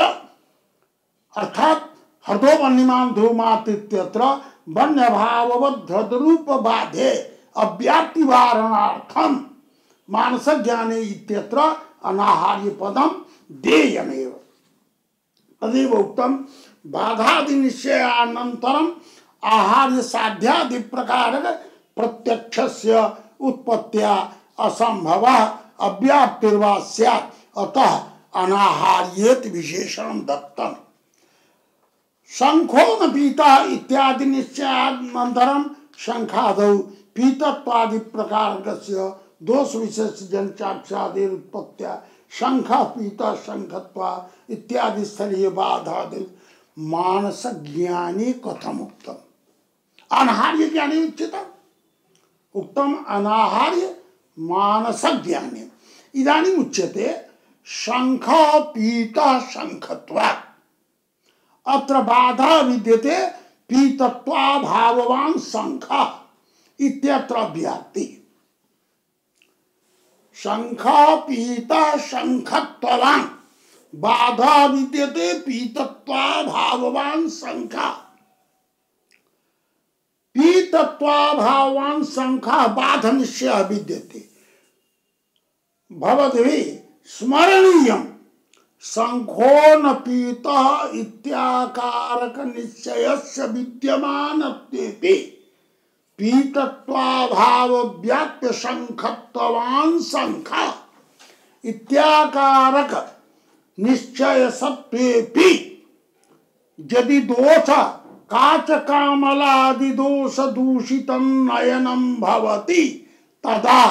अर्थात् हृदो वन्यमान धूमात् इत्यत्र वन्यभाववद् रूप बाधे अव्याप्ति वारणार्थम मानस ज्ञाने इत्यत्र अनाहार्य पदम देयमेव तदेव उक्तम बाधादि निश्चयानन्तरम आहार्य साध्यादि प्रकार प्रत्यक्षस्य उत्पत्त्या असंभव अव्याप्तिर्वा स्यात् अतः अनाहार्येति विशेषणं दत्तम्। शंखो न पीता इत्यादि निश्चयानन्तरं शंखादौ पीतत्वादि प्रकारकस्य दोष विशेष जन्याक्षादेर उत्पत्त्या शंख पीत शंखत्वा इत्यादि स्थलीय बाधादि मानस ज्ञानी कथम उक्तम। अनाहार्य ज्ञानी उच्यते उक्तम अनाहार्य मानस ज्ञानी इदानीं उच्यते शंख पीत शंखत्वात् अत्र बाधा विद्यते पीतत्वाभाववान् शंख इत्यत्र व्याप्ति। शंख पीत शंखत्वान् बाधा विद्यते पीतत्वाभाववान् शंख। पीतत्वाभाववान् शंख बाध निश्चय विद्यते। भवद्भिः स्मरणीयम् शंखो न पीतः इत्याकारक निश्चयस्य विद्यमानत्वेपि पीतत्वाभाव व्याप्य शंखत्वान् शंख इत्याकारक निश्चय सत्वेपि यदि दोष काच कामलादि दोष दूषितं नयनं भवति तदा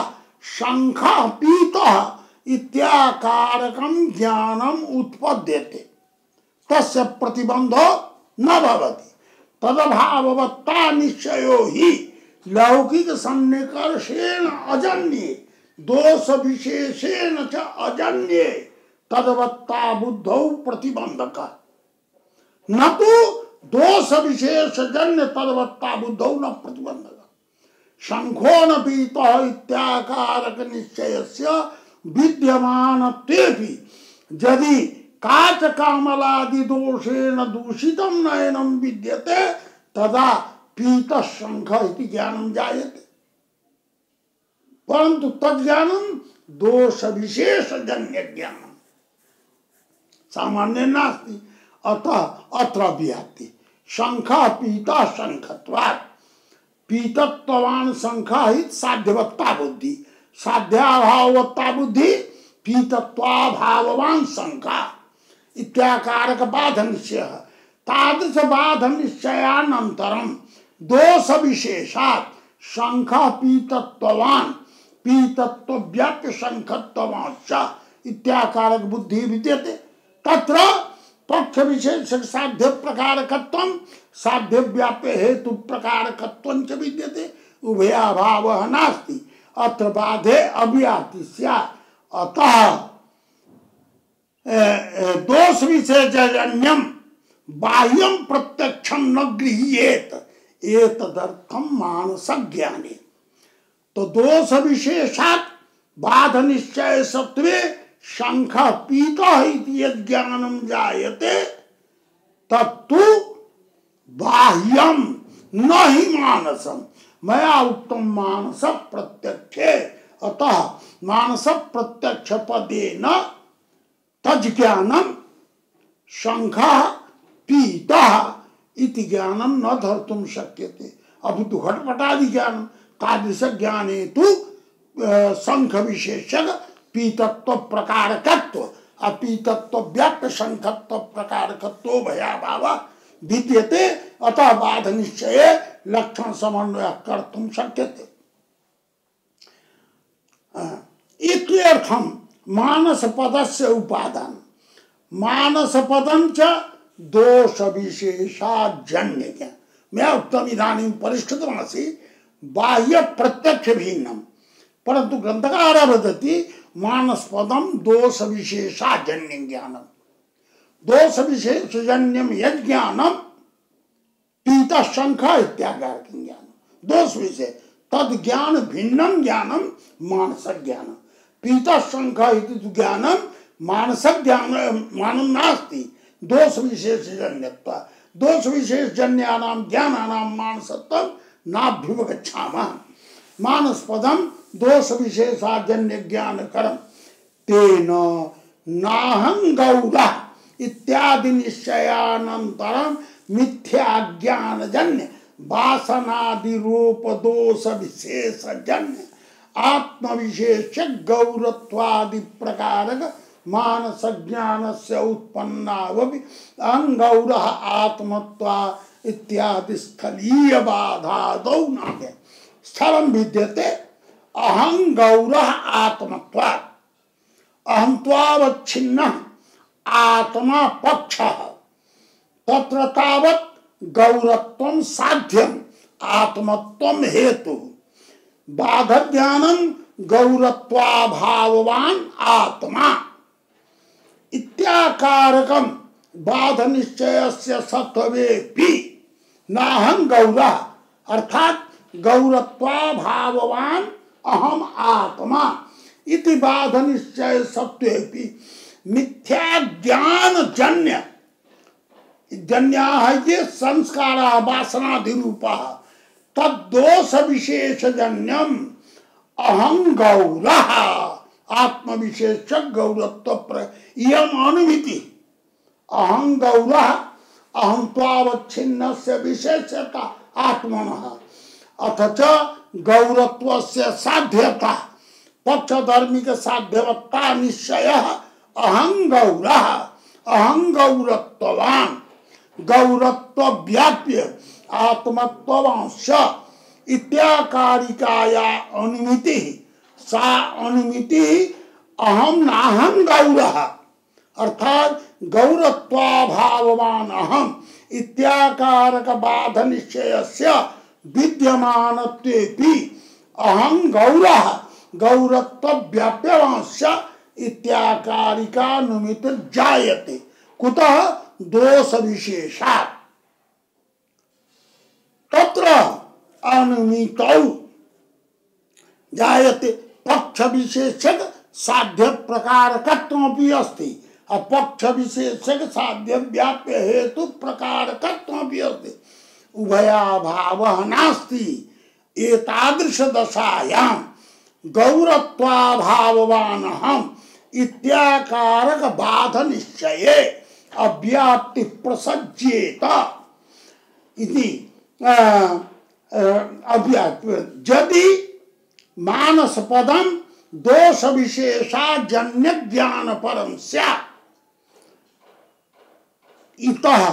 शंख पीतः इत्याकारकं ज्ञानम् उत्पद्यते तस्य प्रतिबंधो न भवति। तदभाववत्ता निश्चयो हि लौकिक सन्निकर्षेण अजन्ये दोष विशेषेण च अजन्ये तदवत्ता बुद्धौ प्रतिबंधक न तो दोष विशेष जन्य तदवत्ता बुद्धौ न प्रतिबंधक। शंखो न पीतः इत्याकारक निश्चयस्य विद्यमानत्वेपि यदि काच कामलादि दोषेण दूषितं नयनं विद्यते तदा पीत शंख इति ज्ञानं जायते परंतु तज्ज्ञानं दोष विशेष जन्य ज्ञानं सामान्य नास्ति। अतः अत्र व्याप्ति शंख पीत शंखत्वात् पीतत्वान् शंख हित साध्यवत्ता बुद्धि साध्याभाववत्ता बुद्धि पीतत्वाभाववान् शंख इत्याकारक बाध निश्चय तादृश बाध निश्चयानन्तरं दोष विशेषात् शंख पीतत्वान् पीतत्व व्याप्य शंखत्वांश्च इत्याकारक बुद्धि विद्यते। तत्र पक्ष विशेष साध्य प्रकारकत्वं साध्य व्याप्य हेतु प्रकारकत्वं च विद्यते उभयाभावः नास्ति। अत्र बाधे अव्याप्ति स्यात् अतः दोष विशेषजन्यं बाह्यं प्रत्यक्षं न गृह्येत एतदर्थं मानस ज्ञाने। तो दोष विशेषात् बाध निश्चय सत्वे शंख पीतः इति यद् ज्ञानं जायते तत्तु बाह्यं न हि मानसं मया उक्तं मानस प्रत्यक्षे। अतः मानस प्रत्यक्ष पदेन तज्ज्ञानं शंखः पीतः इति ज्ञानं न धर्तुं शक्यते। अपितु घटपटादि ज्ञानं तादृश ज्ञाने तु शंख विशेषक पीतत्व प्रकारकत्व अपीतत्व व्याप्य शंखत्व प्रकारकत्व भयाभाव विद्यते। अतः बाध निश्चय लक्षण समन्वय कर्तुं शक्यते। इत्यर्थं मानस पदस्य उपादान मानस पदं च दोष विशेषाजन्य ज्ञान मैं उत्तम इदानीं परिष्कृतमसि बाह्य प्रत्यक्ष भिन्नं परंतु ग्रंथकार वदति मानस पदम दोष विशेषाजन्य ज्ञानम दोष विशेषजन्यम यज् ज्ञानम पीत शंख इत्याकार ज्ञान दोष विशेष तद ज्ञान भिन्नम ज्ञानम मानस ज्ञानम पीत शंख इति ज्ञानम मानस ज्ञान मानं नास्ति दोष विशेषजन्यत्व दोष विशेषजन्यानां ज्ञानानां मानसत्वं नाभ्युपगच्छामः। मानस पदम दोष विशेषाजन्य ज्ञान करम तेन नाहं गौरः इत्यादि निश्चयानन्तरं मिथ्या ज्ञान जन्य वासनादि रूप दोष विशेष जन्य आत्म विशेष गौरत्वादि प्रकारक मानस ज्ञान से उत्पन्नावपि अंगौर आत्मत्वा इत्यादि स्थलीय बाधादौ नागे स्थलं विद्यते अहंगौर आत्मत्वा अहंत्वावच्छिन्न आत्मा पक्ष तत्र तावत् गौरत्वं साध्यम आत्मत्वं हेतु बाध ज्ञानम गौरत्वाभाववान आत्मा इत्याकारकम बाध निश्चयस्य सत्वेपि नाहं गौरः अर्थात गौरत्वाभाववान अहम आत्मा इति बाध निश्चय सत्वेपि मिथ्या ज्ञान जन्य जन्या ये संस्कार वासनाधिरूपा तद्दोष विशेष जन्यम अहं गौरः आत्म विशेष गौरत्व इयम अनुमिति अहं गौरः अहं त्वावच्छिन्नस्य विशेषता आत्मनः अथ च गौरत्वस्य साध्यता पक्षधर्मिक साध्यवत्ता निश्चयः अहं गौरः अहं गौरत्ववान् गौरत्व व्याप्य आत्मत्वंश इत्याकारिकाया अनुमिति सा अनुमिति अहम नाहं गौरः अर्थात गौरत्वाभाववान अहम इत्याकारक बाध निश्चयस्य विद्यमानत्वेपि अहं गौरः गौरत्व व्याप्यवंश इत्याकारिका अनुमिति जायते कुतः दोष विशेषात् तत्र अनुमितौ जायते पक्ष विशेषक साध्य प्रकारकत्वमपि अस्ति अपक्ष विशेषक साध्य व्याप्य हेतु प्रकारकत्वमपि अस्ति उभयाभावः नास्ति एतादृश दशायां गौरत्वाभाववान् अहम् इत्याकारक बाध निश्चये अव्याप्ति प्रसज्येत इति यदि मानस पदम दोष विशेषा जन्य ज्ञान परम स्यात् इतः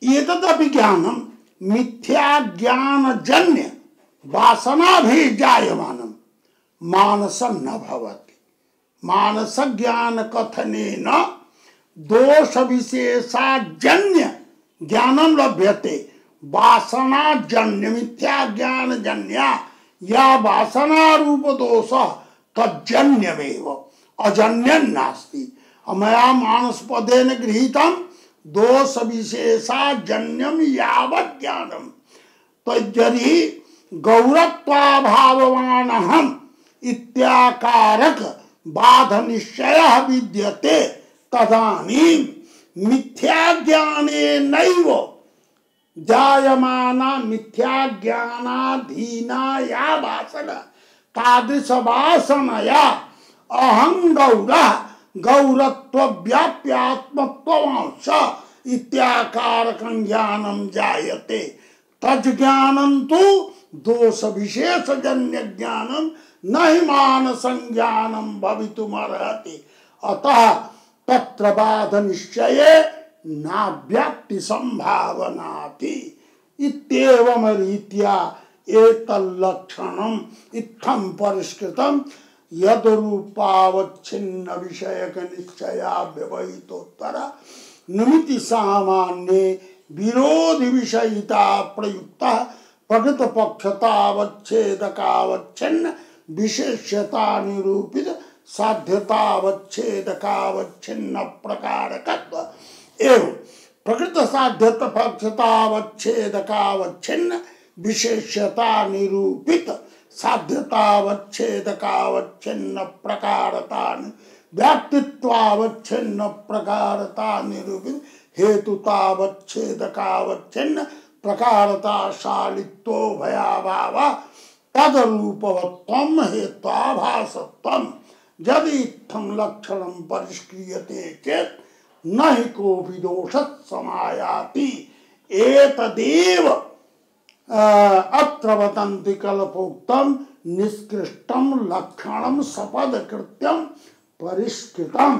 एतदपि ज्ञानम मिथ्या ज्ञान जन्य वासना भी जायमानम मानस न भवति मानस ज्ञान कथनेन दोष विशेषा जन्य ज्ञानम लभ्यते वासना जन्य मिथ्या ज्ञान जन्या या वासना रूप दोष तज्जन्यमेव अजन्यं नास्ति मया मानस पदेन गृहीतं दोष विशेषा जन्यम यावत् ज्ञानम तज्जरि गौरत्वाभाववान् अहम् इत्याकारक बाध निश्चयः विद्यते तदानीं मिथ्या ज्ञानेनैव जायमाना मिथ्या ज्ञानाधीना या वासना तादृश वासनया अहं गौरः गौरत्व व्याप्यात्मत्वंश इत्याकारकं ज्ञानं जायते तज्ज्ञानं तु दोष विशेष जन्य ज्ञानं न हि मानसं ज्ञानं भवितुमर्हति अतः तत्र बाध निश्चये नाव्याप्ति संभावनाति इत्येवं रीत्या एतल्लक्षणम् इत्थं परिष्कृतं यद्रूपावच्छिन्न विषयक निश्चया व्यवहितोत्तर निमिति सामान्ये विरोधि विषयिता प्रयुक्ता प्रकृत पक्षतावच्छेदकावच्छिन्न विशेष्यता निरूपित साध्यतावच्छेदकावच्छिन्न प्रकारकत्व एवं प्रकृत साध्यत पक्षतावच्छेदकावच्छिन्न विशेष्यता निरूपित साध्यतावच्छेदकावच्छिन्न प्रकारता व्याप्तित्वावच्छिन्न प्रकारता निरूपित हेतुतावच्छेदकावच्छिन्न प्रकारता शालित्वो भयाभाव तदरूपवत्वं हेत्वाभासत्वं यदि इत्थं लक्षणं परिष्क्रियते चेत् न हि कोऽपि दोषः समायाति एतदेव अत्र वतन्ति कल्पोक्तम निष्कृष्टम लक्षणम सपद कृत्यम परिष्कृतम।